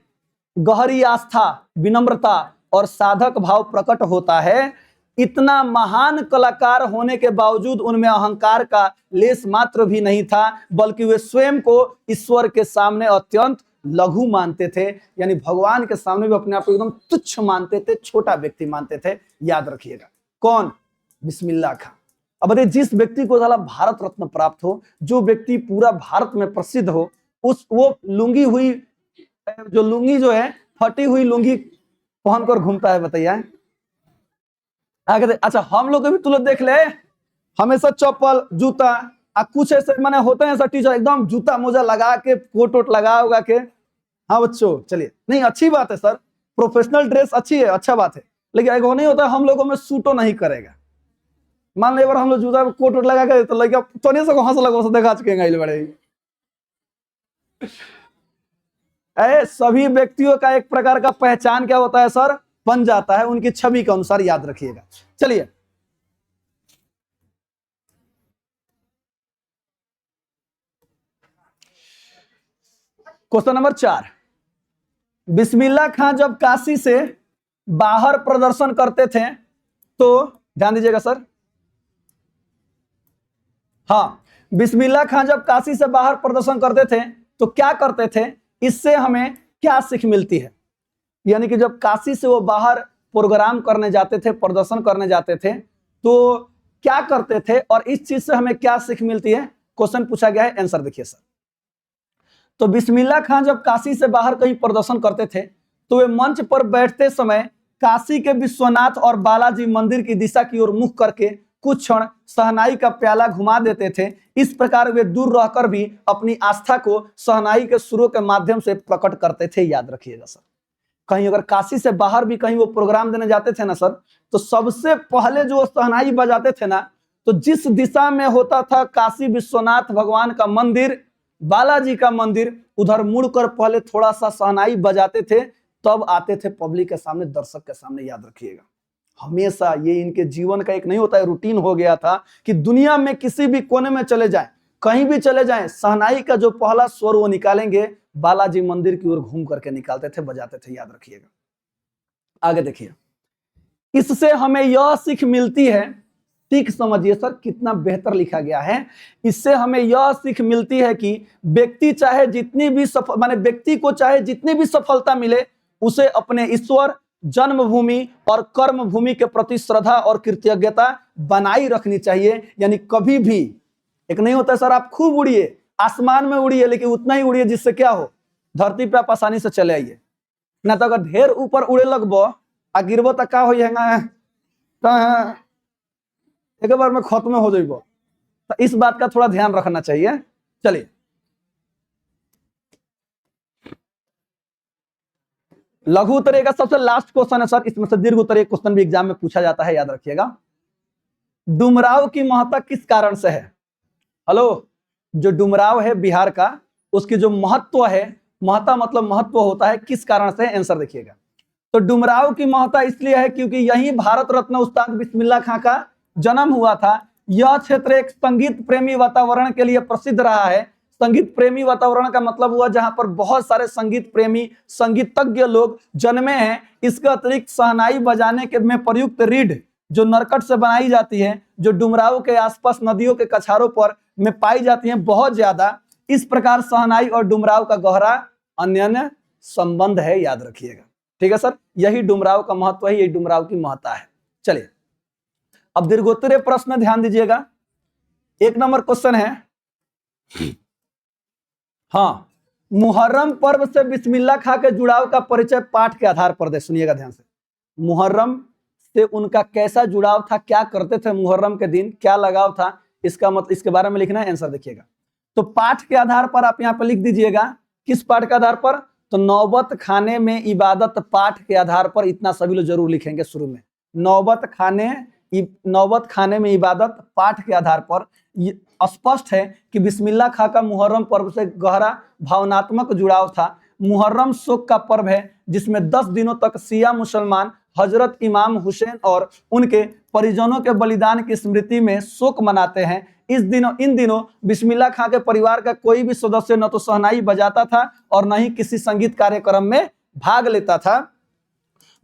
गहरी आस्था, विनम्रता और साधक भाव प्रकट होता है। इतना महान कलाकार होने के बावजूद उनमें अहंकार का लेस मात्र भी नहीं था, बल्कि वे स्वयं को ईश्वर के सामने अत्यंत लघु मानते थे, यानी भगवान के सामने भी अपने आप को एकदम तुच्छ मानते थे, छोटा व्यक्ति मानते थे। याद रखिएगा। कौन? बिस्मिल्लाह खां। अब बताइए, जिस व्यक्ति को साला भारत रत्न प्राप्त हो, जो व्यक्ति पूरा भारत में प्रसिद्ध हो, वो लुंगी हुई जो लुंगी जो है, फटी हुई लुंगी पहनकर घूमता है। बताइए आगे। अच्छा, हम लोग भी तुम देख ले, हमेशा चप्पल जूता कुछ ऐसे माने होते हैं ऐसा टीचर, एकदम जूता मोजा लगा के, कोट वोट लगा उगा के। हाँ बच्चों, चलिए, नहीं अच्छी बात है सर, प्रोफेशनल ड्रेस अच्छी है, अच्छा बात है, लेकिन एगो नहीं होता हम लोगों में सूटो नहीं करेगा। मान लो एक बार हम लोग जूता कोट वोट लगा के, तो लड़का तो नहीं सको हंस लगो देखा चुके बड़े। सभी व्यक्तियों का एक प्रकार का पहचान क्या होता है सर? बन जाता है, उनकी छवि के अनुसार। याद रखिएगा। चलिए, क्वेश्चन नंबर 4। बिस्मिल्लाह खां जब काशी से बाहर प्रदर्शन करते थे तो, ध्यान दीजिएगा सर, हाँ, बिस्मिल्लाह खां जब काशी से बाहर प्रदर्शन करते थे तो क्या करते थे? इससे हमें क्या सीख मिलती है? यानी कि जब काशी से वो बाहर प्रोग्राम करने जाते थे, प्रदर्शन करने जाते थे, तो क्या करते थे और इस चीज से हमें क्या सीख मिलती है? क्वेश्चन पूछा गया है, आंसर देखिए सर। तो बिस्मिल्लाह खां जब काशी से बाहर कहीं प्रदर्शन करते थे तो वे मंच पर बैठते समय काशी के विश्वनाथ और बालाजी मंदिर की दिशा की ओर मुख करके कुछ क्षण शहनाई का प्याला घुमा देते थे। इस प्रकार वे दूर रहकर भी अपनी आस्था को शहनाई के सुरों के माध्यम से प्रकट करते थे। याद रखिएगा सर, कहीं अगर काशी से बाहर भी कहीं वो प्रोग्राम देने जाते थे ना सर, तो सबसे पहले जो शहनाई बजाते थे ना, तो जिस दिशा में होता था काशी विश्वनाथ भगवान का मंदिर, बालाजी का मंदिर, उधर मुड़कर पहले थोड़ा सा शहनाई बजाते थे, तब आते थे पब्लिक के सामने, दर्शक के सामने। याद रखिएगा, हमेशा ये इनके जीवन का एक नहीं होता है, रूटीन हो गया था कि दुनिया में किसी भी कोने में चले जाएं, कहीं भी चले जाएं, शहनाई का जो पहला स्वर वो निकालेंगे, बालाजी मंदिर की ओर घूम करके निकालते थे, बजाते थे। याद रखिएगा। आगे देखिए, इससे हमें यह सीख मिलती है, सीख समझिए सर कितना बेहतर लिखा गया है। इससे हमें यह सीख मिलती है कि व्यक्ति चाहे जितनी भी माने व्यक्ति को चाहे जितनी भी सफलता मिले, उसे अपने ईश्वर, जन्मभूमि और कर्म भूमि के प्रति श्रद्धा और कृतज्ञता बनाई रखनी चाहिए। यानी कभी भी एक नहीं होता है सर, आप खूब उड़िए, आसमान में उड़िए, लेकिन उतना ही उड़िए जिससे क्या हो, धरती पर आप आसानी से चले आइए। ना तो अगर ढेर ऊपर उड़े लगबो आ गिरबो तो क्या हो, एक बार में खत्म हो जाइबो। तो इस बात का थोड़ा ध्यान रखना चाहिए। चलिए, लघु उत्तरीय का सबसे लास्ट क्वेश्चन है सर, इसमें से दीर्घ उत्तरीय क्वेश्चन भी एग्जाम में पूछा जाता है। याद रखिएगा। डुमराव की महत्ता किस कारण से है? हेलो, जो डुमराव है बिहार का, उसकी जो महत्व है, महत्ता मतलब महत्व होता है, किस कारण से? आंसर देखिएगा। तो डुमराव की महत्ता इसलिए है क्योंकि यही भारत रत्न उस्ताद बिस्मिल्लाह खां का जन्म हुआ था। यह क्षेत्र एक संगीत प्रेमी वातावरण के लिए प्रसिद्ध रहा है। संगीत प्रेमी वातावरण का मतलब हुआ जहां पर बहुत सारे संगीत प्रेमी, संगीतज्ञ लोग जन्मे हैं। इसके अतिरिक्त शहनाई बजाने के में प्रयुक्त रीढ़ जो नरकट से बनाई जाती है, जो डुमराव के आसपास नदियों के कछारों पर में पाई जाती है बहुत ज्यादा। इस प्रकार शहनाई और डुमराव का गहरा अन्योन्य संबंध है। याद रखिएगा। ठीक है सर, यही डुमराव का महत्व है, यही डुमराव की महत्ता है। चलिए, अब दीर्घोत्तरीय प्रश्न ध्यान दीजिएगा। 1 नंबर क्वेश्चन है, हाँ, मुहर्रम पर्व से बिस्मिल्लाह खां के जुड़ाव का परिचय पाठ के आधार पर दे। सुनिएगा ध्यान से, मुहर्रम से उनका कैसा जुड़ाव था, क्या करते थे मुहर्रम के दिन, क्या लगाव था, इसका मतलब इसके बारे में लिखना है। आंसर देखिएगा। तो पाठ के आधार पर आप यहाँ पर लिख दीजिएगा। किस पाठ के आधार पर? तो नौबत खाने में इबादत पाठ के आधार पर। इतना सभी लोग जरूर लिखेंगे शुरू में, नौबत खाने में इबादत पाठ के आधार पर। स्पष्ट है कि बिस्मिल्लाह खां का मुहर्रम पर्व से गहरा भावनात्मक जुड़ाव था। मुहर्रम शोक का पर्व है जिसमें 10 दिनों तक शिया मुसलमान हजरत इमाम हुसैन और उनके परिजनों के बलिदान की स्मृति में शोक मनाते हैं। इन दिनों बिस्मिल्लाह खां के परिवार का कोई भी सदस्य न तो शहनाई बजाता था और न ही किसी संगीत कार्यक्रम में भाग लेता था।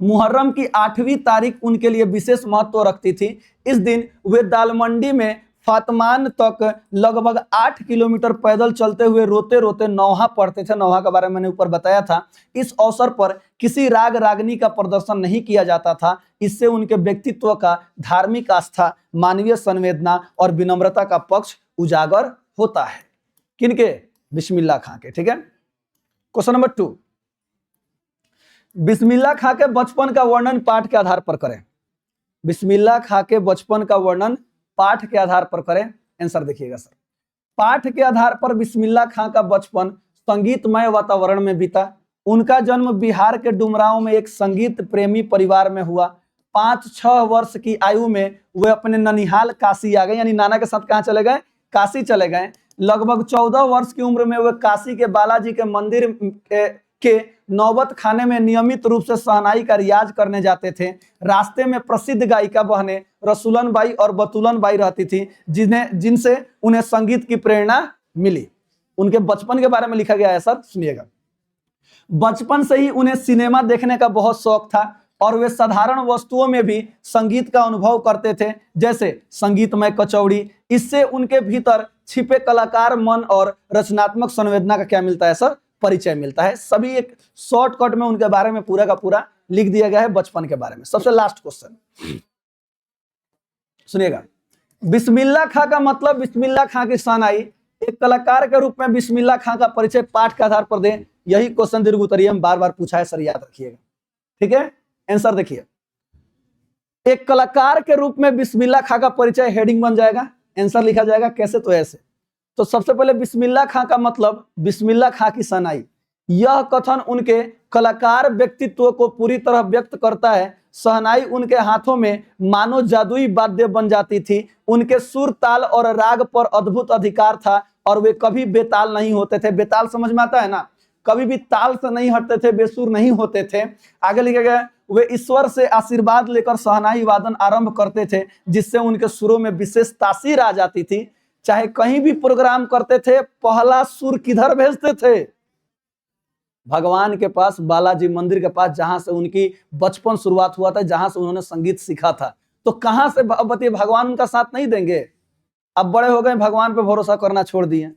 मुहर्रम की 8वीं तारीख उनके लिए विशेष महत्व रखती थी। इस दिन वे दाल मंडी में फातमान तक लगभग 8 किलोमीटर पैदल चलते हुए रोते रोते नौहा पढ़ते थे। नौहा के बारे में मैंने ऊपर बताया था। इस अवसर पर किसी राग रागनी का प्रदर्शन नहीं किया जाता था। इससे उनके व्यक्तित्व का धार्मिक आस्था, मानवीय संवेदना और विनम्रता का पक्ष उजागर होता है। किनके? बिस्मिल्लाह खां के। ठीक है, क्वेश्चन नंबर 2, बिस्मिल्लाह खां के बचपन का वर्णन पाठ के आधार पर करें। बिस्मिल्लाह खां के बचपन का वर्णन पाठ के आधार पर करें। आंसर देखिएगा सर। पाठ के आधार पर बिस्मिल्लाह खां का बचपन संगीतमय वातावरण में बीता। उनका जन्म बिहार के डुमरांव में एक संगीत प्रेमी परिवार में हुआ। 5-6 वर्ष की आयु में वे अपने ननिहाल काशी आ गए, यानी नाना के साथ कहाँ चले गए? काशी चले गए। लगभग 14 वर्ष की उम्र में वे काशी के बालाजी के मंदिर के नौबत खाने में नियमित रूप से शहनाई का रियाज करने जाते थे। रास्ते में प्रसिद्ध गायिका बहनें रसूलन बाई और बतूलन बाई रहती थी, जिनसे उन्हें संगीत की प्रेरणा मिली। उनके बचपन के बारे में लिखा गया है सर, सुनिएगा। बचपन से ही उन्हें सिनेमा देखने का बहुत शौक था और वे साधारण वस्तुओं में भी संगीत का अनुभव करते थे, जैसे संगीतमय कचौड़ी। इससे उनके भीतर छिपे कलाकार मन और रचनात्मक संवेदना का क्या मिलता है सर? परिचय मिलता है। सभी एक शॉर्टकट में उनके बारे में पूरा का पूरा लिख दिया गया है बचपन के बारे में। सबसे लास्ट क्वेश्चन सुनिएगा। बिस्मिल्लाह खां का मतलब बिस्मिल्लाह खां की शहनाई। एक कलाकार के रूप में बिस्मिल्लाह खां का परिचय पाठ के आधार पर दें। यही क्वेश्चन दीर्घ उत्तरीय में बार बार पूछा है सर, याद रखिएगा। ठीक है, आंसर देखिए। एक कलाकार के रूप में बिस्मिल्लाह खां का परिचय हेडिंग बन जाएगा, आंसर लिखा जाएगा। कैसे? तो ऐसे। तो सबसे पहले बिस्मिल्लाह खां का मतलब बिस्मिल्लाह खां की शहनाई। यह कथन उनके कलाकार व्यक्तित्व को पूरी तरह व्यक्त करता है। शहनाई उनके हाथों में मानो जादुई वाद्य बन जाती थी। उनके सुर, ताल और राग पर अद्भुत अधिकार था और वे कभी बेताल नहीं होते थे। बेताल समझ में आता है ना? कभी भी ताल से नहीं हटते थे, बेसुर नहीं होते थे। आगे लिखा गया, वे ईश्वर से आशीर्वाद लेकर शहनाई वादन आरंभ करते थे, जिससे उनके सुरों में विशेष तासीर आ जाती थी। चाहे कहीं भी प्रोग्राम करते थे, पहला सुर किधर भेजते थे? भगवान के पास, बालाजी मंदिर के पास, जहां से उनकी बचपन शुरुआत हुआ था, जहां से उन्होंने संगीत सीखा था। तो कहां से बताइए, भगवान उनका साथ नहीं देंगे? अब बड़े हो गए, भगवान पे भरोसा करना छोड़ दिए।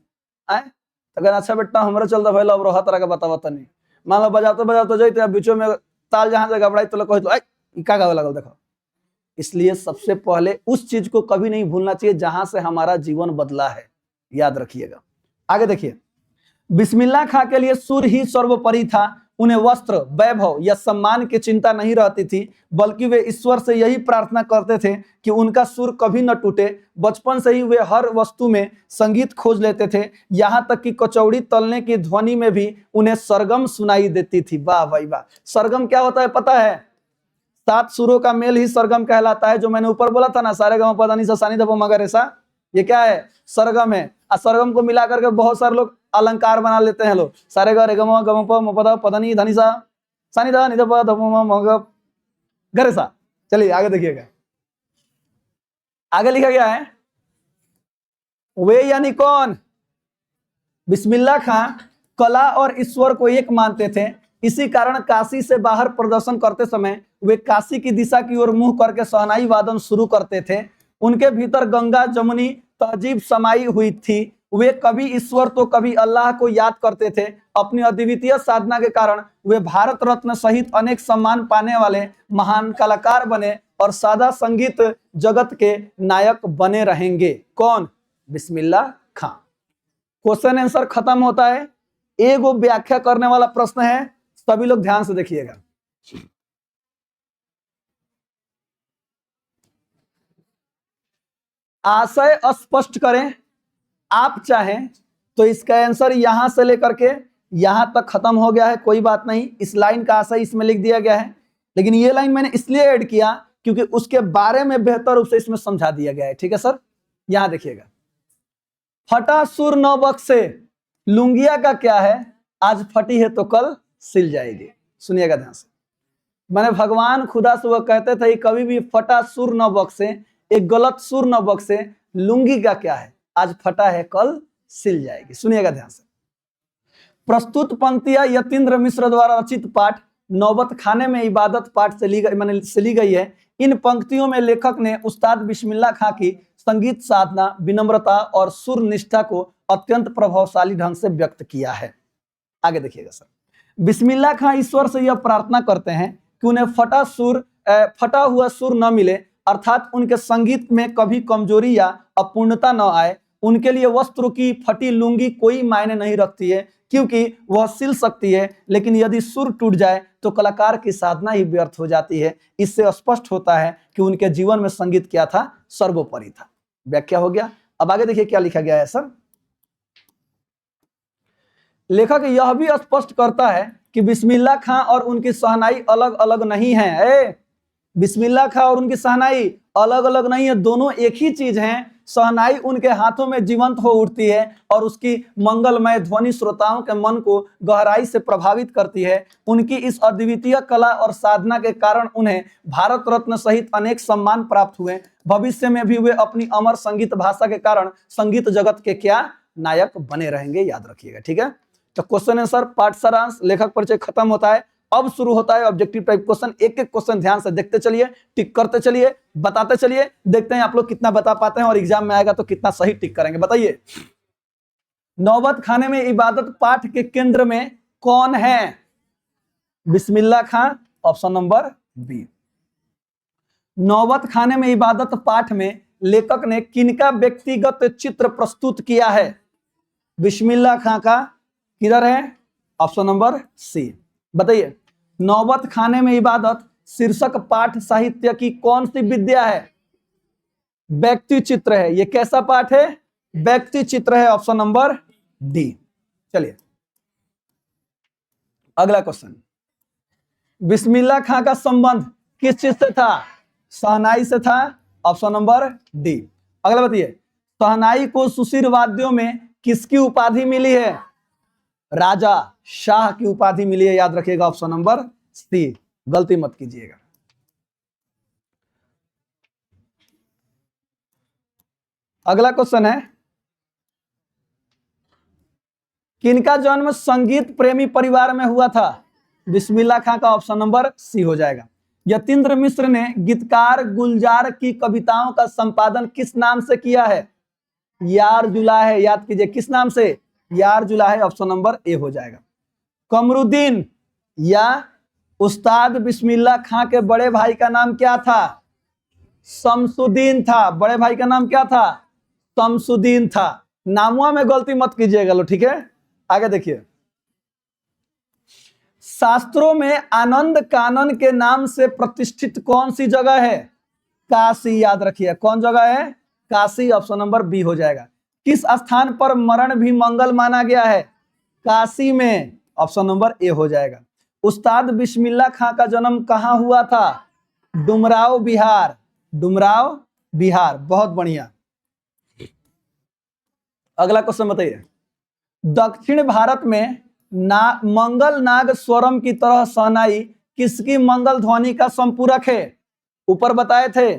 अगर अच्छा बेटा हमारा चलता भाई अब रहा तरह का बता नहीं। मान लो बजाते बजाते जाते अब बीचों में ताल जहां से घबराई तो क्या गावे लगल देखो। इसलिए सबसे पहले उस चीज को कभी नहीं भूलना चाहिए जहां से हमारा जीवन बदला है, याद रखिएगा। आगे देखिए, बिस्मिल्लाह खां के लिए सुर ही सर्वोपरि था। उन्हें वस्त्र, वैभव या सम्मान की चिंता नहीं रहती थी, बल्कि वे ईश्वर से यही प्रार्थना करते थे कि उनका सुर कभी न टूटे। बचपन से ही वे हर वस्तु में संगीत खोज लेते थे, यहाँ तक कि कचौड़ी तलने की ध्वनि में भी उन्हें सरगम सुनाई देती थी। वाह भाई वाह! सरगम क्या होता है पता है? 7 सुरों का मेल ही सरगम कहलाता है। जो मैंने ऊपर बोला था ना, सारे गाँव पता नहीं सा सानी धपा मगर ऐसा, ये क्या है? सरगम है। और सरगम को मिला करके बहुत सारे लोग अलंकार बना लेते हैं। लोग सारे गा रे गम गम प म पदा पदा नी धनी सा सानी धा नि ध प ध म म ग गरे सा। चलिए आगे देखिएगा, आगे लिखा गया है, वे यानी कौन? बिस्मिल्लाह खां कला और ईश्वर को एक मानते थे। इसी कारण काशी से बाहर प्रदर्शन करते समय वे काशी की दिशा की ओर मुंह करके शहनाई वादन शुरू करते थे। उनके भीतर गंगा जमुनी तहजीब समाई हुई थी। वे कभी ईश्वर तो कभी अल्लाह को याद करते थे। अपनी अद्वितीय साधना के कारण वे भारत रत्न सहित अनेक सम्मान पाने वाले महान कलाकार बने और सादा संगीत जगत के नायक बने रहेंगे। कौन? बिस्मिल्लाह खां। क्वेश्चन आंसर खत्म होता है। एगो व्याख्या करने वाला प्रश्न है, सभी लोग ध्यान से देखिएगा। आशय स्पष्ट करें। आप चाहें तो इसका आंसर यहां से लेकर के यहां तक खत्म हो गया है, कोई बात नहीं। इस लाइन का आशय इसमें लिख दिया गया है, लेकिन ये लाइन मैंने इसलिए ऐड किया क्योंकि उसके बारे में बेहतर रूप से इसमें समझा दिया गया है। ठीक है सर, यहां देखिएगा, फटा सुर न बख्शे। लुंगिया का क्या है? आज फटी है तो कल सिल जाएगी। सुनिएगा ध्यान से। मैंने भगवान खुदा से वह कहते थे कभी भी फटा सुर न बख्शे, एक गलत सुर न बख्शे। लुंगी का क्या है? आज फटा है कल सिल जाएगी। सुनिएगा ध्यान से। प्रस्तुत पंक्तियां यतीन्द्र मिश्र द्वारा रचित पाठ नौबत खाने में इबादत पाठ से ली गई है। इन पंक्तियों में लेखक ने उस्ताद बिस्मिल्लाह खां की संगीत साधना, विनम्रता और सुर निष्ठा को अत्यंत प्रभावशाली ढंग से व्यक्त किया है। आगे देखिएगा सर, बिस्मिल्लाह खां ईश्वर से यह प्रार्थना करते हैं कि उन्हें फटा हुआ सुर न मिले, अर्थात उनके संगीत में कभी कमजोरी या अपूर्णता न आए। उनके लिए वस्त्रों की फटी लुंगी कोई मायने नहीं रखती है, क्योंकि वह सिल सकती है, लेकिन यदि सुर टूट जाए तो कलाकार की साधना ही व्यर्थ हो जाती है। इससे स्पष्ट होता है कि उनके जीवन में संगीत क्या था, सर्वोपरि था। व्याख्या हो गया। अब आगे देखिए क्या लिखा गया है सर। लेखक यह भी स्पष्ट करता है कि बिस्मिल्लाह खां और उनकी शहनाई अलग अलग नहीं है। बिस्मिल्लाह खां और उनकी शहनाई अलग अलग नहीं है, दोनों एक ही चीज हैं। शहनाई उनके हाथों में जीवंत हो उठती है और उसकी मंगलमय ध्वनि श्रोताओं के मन को गहराई से प्रभावित करती है। उनकी इस अद्वितीय कला और साधना के कारण उन्हें भारत रत्न सहित अनेक सम्मान प्राप्त हुए। भविष्य में भी वे अपनी अमर संगीत भाषा के कारण संगीत जगत के क्या नायक बने रहेंगे, याद रखिएगा। ठीक है, तो क्वेश्चन आंसर पाठ सारांश लेखक परिचय खत्म होता है। अब शुरू होता है ऑब्जेक्टिव टाइप क्वेश्चन। एक एक क्वेश्चन ध्यान से देखते चलिए, टिक करते चलिए, बताते चलिए, देखते हैं आप लोग कितना बता पाते हैं और एग्जाम में आएगा तो कितना सही टिक करेंगे। बताइए, नौबत खाने में इबादत पाठ के केंद्र में कौन है? बिस्मिल्लाह खां, ऑप्शन नंबर बी। नौबत खाने में इबादत पाठ में लेखक ने किनका व्यक्तिगत चित्र प्रस्तुत किया है? बिस्मिल्लाह खां का किधर है? Option number C. बताइए, नौबत खाने में इबादत शीर्षक पाठ साहित्य की कौन सी विद्या है? व्यक्ति चित्र है। ये कैसा पाठ है? व्यक्ति चित्र है, ऑप्शन नंबर डी। चलिए अगला क्वेश्चन, बिस्मिल्लाह खां का संबंध किस चीज से था? शहनाई से था, ऑप्शन नंबर डी। अगला बताइए, शहनाई को सुशीर वाद्यों में किसकी उपाधि मिली है? राजा शाह की उपाधि मिली है, याद रखिएगा, ऑप्शन नंबर सी। गलती मत कीजिएगा। अगला क्वेश्चन है, किनका जन्म संगीत प्रेमी परिवार में हुआ था? बिस्मिल्लाह खां का, ऑप्शन नंबर सी हो जाएगा। यतीन्द्र मिश्र ने गीतकार गुलजार की कविताओं का संपादन किस नाम से किया है? यार जुला है, याद कीजिए, किस नाम से? यार जुला है, ऑप्शन नंबर ए हो जाएगा। कमरुद्दीन या उस्ताद बिस्मिल्लाह खां के बड़े भाई का नाम क्या था? शमसुद्दीन था। बड़े भाई का नाम क्या था? शमसुद्दीन था। नामुआ में गलती मत कीजिएगा लो, ठीक है। आगे देखिए, शास्त्रों में आनंद कानन के नाम से प्रतिष्ठित कौन सी जगह है? काशी, याद रखिए, कौन जगह है? काशी, ऑप्शन नंबर बी हो जाएगा। किस स्थान पर मरण भी मंगल माना गया है? काशी में, ऑप्शन नंबर ए हो जाएगा। उस्ताद बिस्मिल्लाह खां का जन्म कहां हुआ था? डुमराव बिहार। डुमराव बिहार, बहुत बढ़िया। अगला क्वेश्चन बताइए, दक्षिण भारत में मंगल नाग स्वरम की तरह शहनाई किसकी मंगल ध्वनि का संपूरक है? ऊपर बताए थे,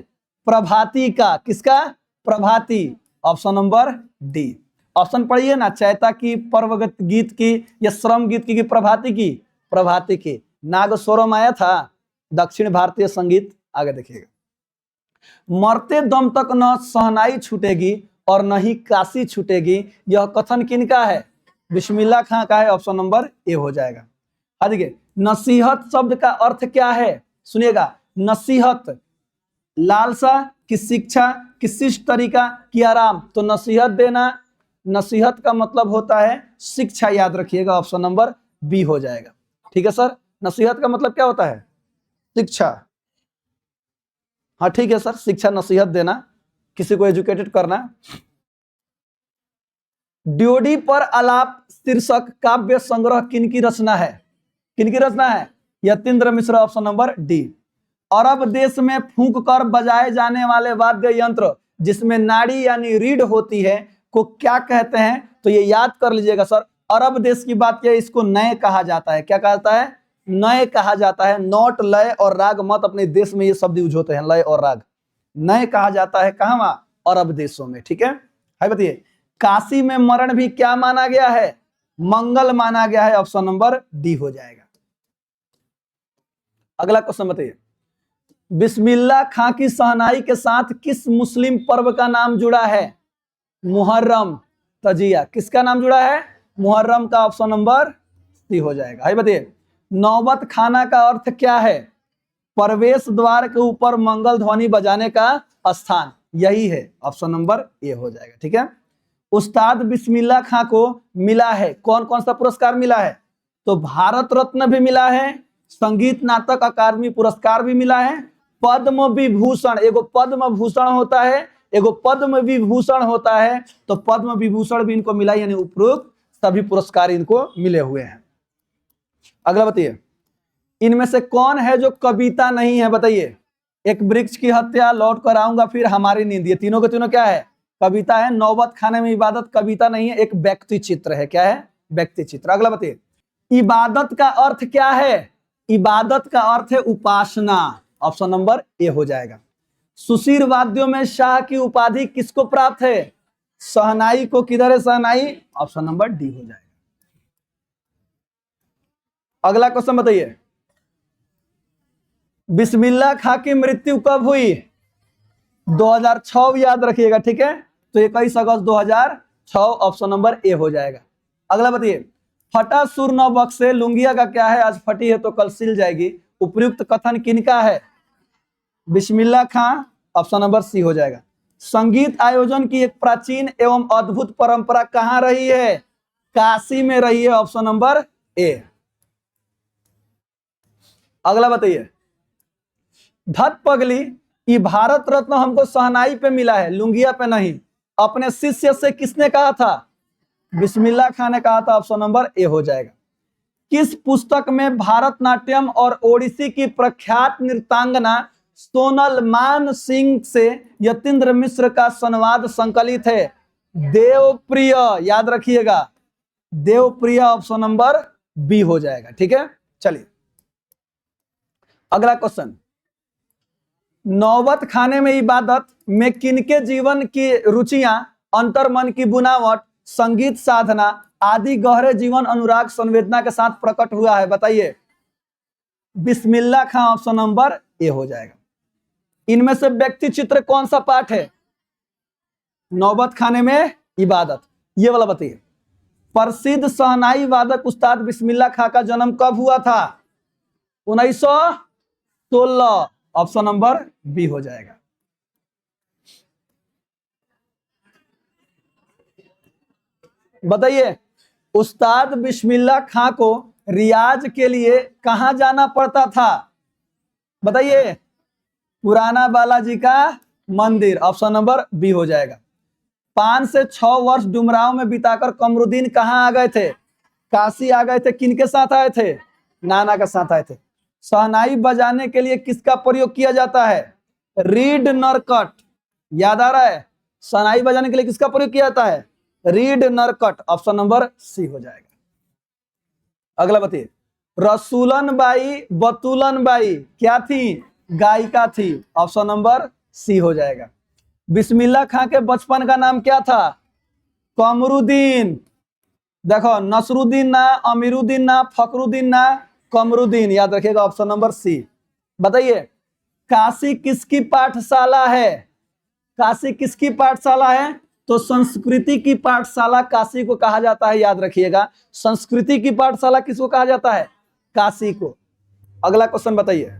प्रभाती का। किसका? प्रभाती, ऑप्शन नंबर डी। ऑप्शन पढ़िए ना, चैता की, पर्वगत गीत की, या श्रम गीत की, प्रभाती की? प्रभाती की। नागस्वरम आया था दक्षिण भारतीय संगीत। आगे देखिएगा, मरते दम तक न शहनाई छूटेगी और न ही काशी छूटेगी, यह कथन किनका है? बिस्मिल्लाह खां का है, ऑप्शन नंबर ए हो जाएगा। हाँ देखिए, नसीहत शब्द का अर्थ क्या है? सुनिएगा, नसीहत लालसा की शिक्षा की शिष्ट तरीका की आराम, तो नसीहत देना, नसीहत का मतलब होता है शिक्षा, याद रखिएगा, ऑप्शन नंबर बी हो जाएगा। ठीक है सर, नसीहत का मतलब क्या होता है? शिक्षा। हाँ ठीक है सर, शिक्षा, नसीहत देना, किसी को एजुकेटेड करना। ड्योढ़ी पर आलाप शीर्षक काव्य संग्रह किनकी रचना है? किनकी रचना है? यतीन्द्र मिश्र, ऑप्शन नंबर डी। अरब देश में फूंक कर बजाए जाने वाले वाद्य यंत्र जिसमें नाड़ी यानी रीढ़ होती है को क्या कहते हैं? तो ये याद कर लीजिएगा सर, अरब देश की बात किया, इसको नय कहा जाता है। क्या कहता है? नय कहा जाता है। नोट, लय और राग मत, अपने देश में ये शब्द यूज होते हैं, लय और राग। नय कहा जाता है कहां? वहां अरब देशों में। ठीक है, बताइए, काशी में मरण भी क्या माना गया है? मंगल माना गया है, ऑप्शन नंबर डी हो जाएगा। अगला क्वेश्चन बताइए, बिस्मिल्लाह खां की शहनाई के साथ किस मुस्लिम पर्व का नाम जुड़ा है? मुहर्रम। तजिया किसका नाम जुड़ा है? मुहर्रम का। ऑप्शन नंबर सी हो जाएगा। है बताइए, नौबत खाना का अर्थ क्या है? प्रवेश द्वार के ऊपर मंगल ध्वनि बजाने का स्थान, यही है। ऑप्शन नंबर ए हो जाएगा। ठीक है। उस्ताद बिस्मिल्लाह खां को मिला है कौन कौन सा पुरस्कार मिला है? तो भारत रत्न भी मिला है, संगीत नाटक अकादमी पुरस्कार भी मिला है, पद्म विभूषण, एगो पद्म भूषण होता है, एगो पद्म विभूषण होता है, तो पद्म विभूषण भी इनको मिला, यानी उपरोक्त सभी पुरस्कार इनको मिले हुए हैं। अगला बताइए, इनमें से कौन है जो कविता नहीं है? बताइए। एक वृक्ष की हत्या, लौट कर आऊंगा, फिर हमारी नींद, ये तीनों के तीनों क्या है? कविता है। नौबत खाने में इबादत कविता नहीं है, एक व्यक्ति चित्र है। क्या है? व्यक्ति चित्र। अगला बताइए, इबादत का अर्थ क्या है? इबादत का अर्थ है उपासना। ऑप्शन नंबर ए हो जाएगा। सुशीर वाद्यों में शाह की उपाधि किसको प्राप्त है? शहनाई को। किधर है शहनाई? ऑप्शन नंबर डी हो जाएगा। अगला क्वेश्चन बताइए, बिस्मिल्लाह खां की मृत्यु कब हुई? 2006 याद रखिएगा। ठीक है, तो 21 अगस्त 2006। ऑप्शन नंबर ए हो जाएगा। अगला बताइए, फटा सुर न बख्शे लुंगिया का क्या है? आज फटी है तो कल सिल जाएगी। उपयुक्त कथन किनका है? बिस्मिल्लाह खां। ऑप्शन नंबर सी हो जाएगा। संगीत आयोजन की एक प्राचीन एवं अद्भुत परंपरा कहां रही है? काशी में रही है। Option number A. अगला बताइए, धत पगली, ये भारत रत्न हमको शहनाई पे मिला है, लुंगिया पे नहीं। अपने शिष्य से किसने कहा था? बिस्मिल्लाह खां ने कहा था। ऑप्शन नंबर ए हो जाएगा। किस पुस्तक में भारतनाट्यम और ओडिसी की प्रख्यात नृत्यांगना सोनल मान सिंह से यतीन्द्र मिश्र का संवाद संकलित है? देवप्रिय, याद रखिएगा, देवप्रिय। ऑप्शन नंबर बी हो जाएगा। ठीक है, चलिए अगला क्वेश्चन, नौबत खाने में इबादत में किनके जीवन की रुचियां, अंतर्मन की बुनावट, संगीत साधना आदि गहरे जीवन अनुराग संवेदना के साथ प्रकट हुआ है? बताइए। बिस्मिल्लाह खां। ऑप्शन नंबर ए हो जाएगा। इनमें से व्यक्ति चित्र कौन सा पाठ है? नौबत खाने में इबादत, ये वाला बताइए। प्रसिद्ध शहनाई वादक उस्ताद बिस्मिल्लाह खां का जन्म कब हुआ था? 1916। ऑप्शन नंबर बी हो जाएगा। बताइए, उस्ताद बिस्मिल्लाह खां को रियाज के लिए कहां जाना पड़ता था? बताइए। पुराना बालाजी का मंदिर। ऑप्शन नंबर बी हो जाएगा। 5 से 6 वर्ष डुमराव में बिताकर कमरुद्दीन कहां आ गए थे? काशी आ गए थे। किनके साथ आए थे? नाना के साथ आए थे। शहनाई बजाने के लिए किसका प्रयोग किया जाता है? रीड नरकट। याद आ रहा है? शहनाई बजाने के लिए किसका प्रयोग किया जाता है? रीड नरकट। ऑप्शन नंबर सी हो जाएगा। अगला बताइए, रसूलन बाई बतूलन बाई क्या थी? गायिका थी। ऑप्शन नंबर सी हो जाएगा। बिस्मिल्लाह खां के बचपन का नाम क्या था? कमरुद्दीन। देखो, नसरुद्दीन ना, अमीरुद्दीन ना, फखरुद्दीन ना, कमरुद्दीन। याद रखिएगा। Option number C. बताइए, काशी किसकी पाठशाला है? काशी किसकी पाठशाला है? तो संस्कृति की पाठशाला काशी को कहा जाता है। याद रखिएगा, संस्कृति की पाठशाला किसको कहा जाता है? काशी को। अगला क्वेश्चन बताइए,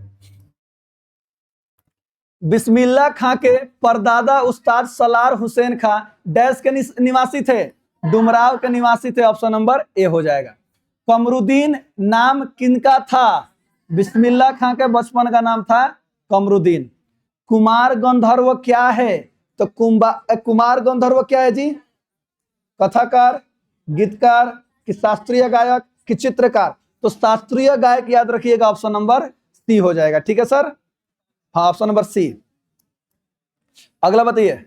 बिस्मिल्लाह खां के परदादा उस्ताद सलार हुसैन खां डैश के निवासी थे? डुमराव के निवासी थे। ऑप्शन नंबर ए हो जाएगा। कमरुद्दीन नाम किनका था? बिस्मिल्लाह खां के बचपन का नाम था कमरुद्दीन। कुमार गंधर्व क्या है? तो कुमार गंधर्व क्या है जी? कथाकार, गीतकार, कि शास्त्रीय गायक, कि चित्रकार? तो शास्त्रीय गायक। याद रखिएगा। ऑप्शन नंबर सी हो जाएगा। ठीक है सर, हाँ ऑप्शन नंबर सी। अगला बताइए,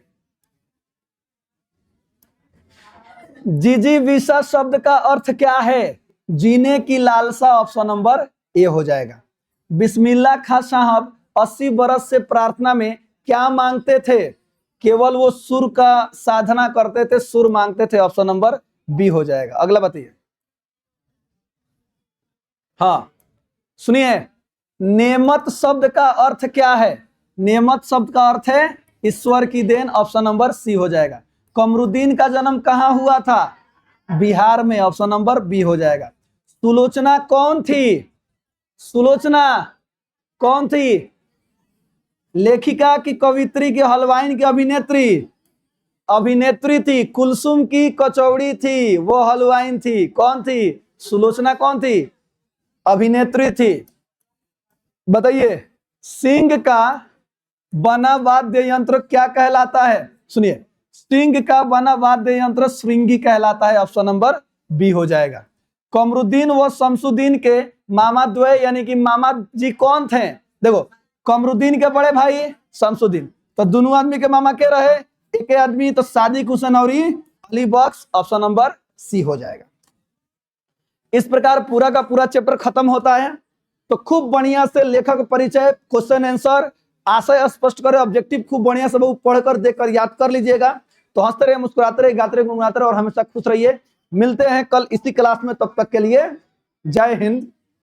जिजीविषा शब्द का अर्थ क्या है? जीने की लालसा। ऑप्शन नंबर ए हो जाएगा। बिस्मिल्लाह खां साहब 80 बरस से प्रार्थना में क्या मांगते थे? केवल वो सुर का साधना करते थे, सुर मांगते थे। ऑप्शन नंबर बी हो जाएगा। अगला बताइए, हाँ सुनिए, नेमत शब्द का अर्थ क्या है? नेमत शब्द का अर्थ है ईश्वर की देन। ऑप्शन नंबर सी हो जाएगा। कमरुद्दीन का जन्म कहाँ हुआ था? बिहार में। ऑप्शन नंबर बी हो जाएगा। सुलोचना कौन थी? सुलोचना कौन थी? लेखिका की कवित्री की हलवाइन की अभिनेत्री? अभिनेत्री थी। कुलसुम की कचौड़ी थी, वो हलवाइन थी। कौन थी? सुलोचना कौन थी? अभिनेत्री थी। बताइए सिंह का बना वाद्य यंत्र क्या कहलाता है? सुनिए, सिंह का बना वाद्य यंत्र श्रृंगी कहलाता है। ऑप्शन नंबर बी हो जाएगा। कमरुद्दीन व शमसुद्दीन के मामा द्वय यानी कि मामा जी कौन थे? देखो, कमरुद्दीन के बड़े भाई शमसुद्दीन, तो दोनों आदमी के मामा के रहे? एक आदमी तो सादिक हुसैन और अली बख्श। ऑप्शन नंबर सी हो जाएगा। इस प्रकार पूरा का पूरा चैप्टर खत्म होता है। तो खूब बढ़िया से लेखक परिचय, क्वेश्चन आंसर, आशय स्पष्ट करे, ऑब्जेक्टिव खूब बढ़िया से वो पढ़कर देखकर याद कर लीजिएगा। तो हंसते रहिए, मुस्कुराते रहिए, गाते रहिए, गुनगुनाते रहिए और हमेशा खुश रहिए। मिलते हैं कल इसी क्लास में, तब तक के लिए जय हिंद।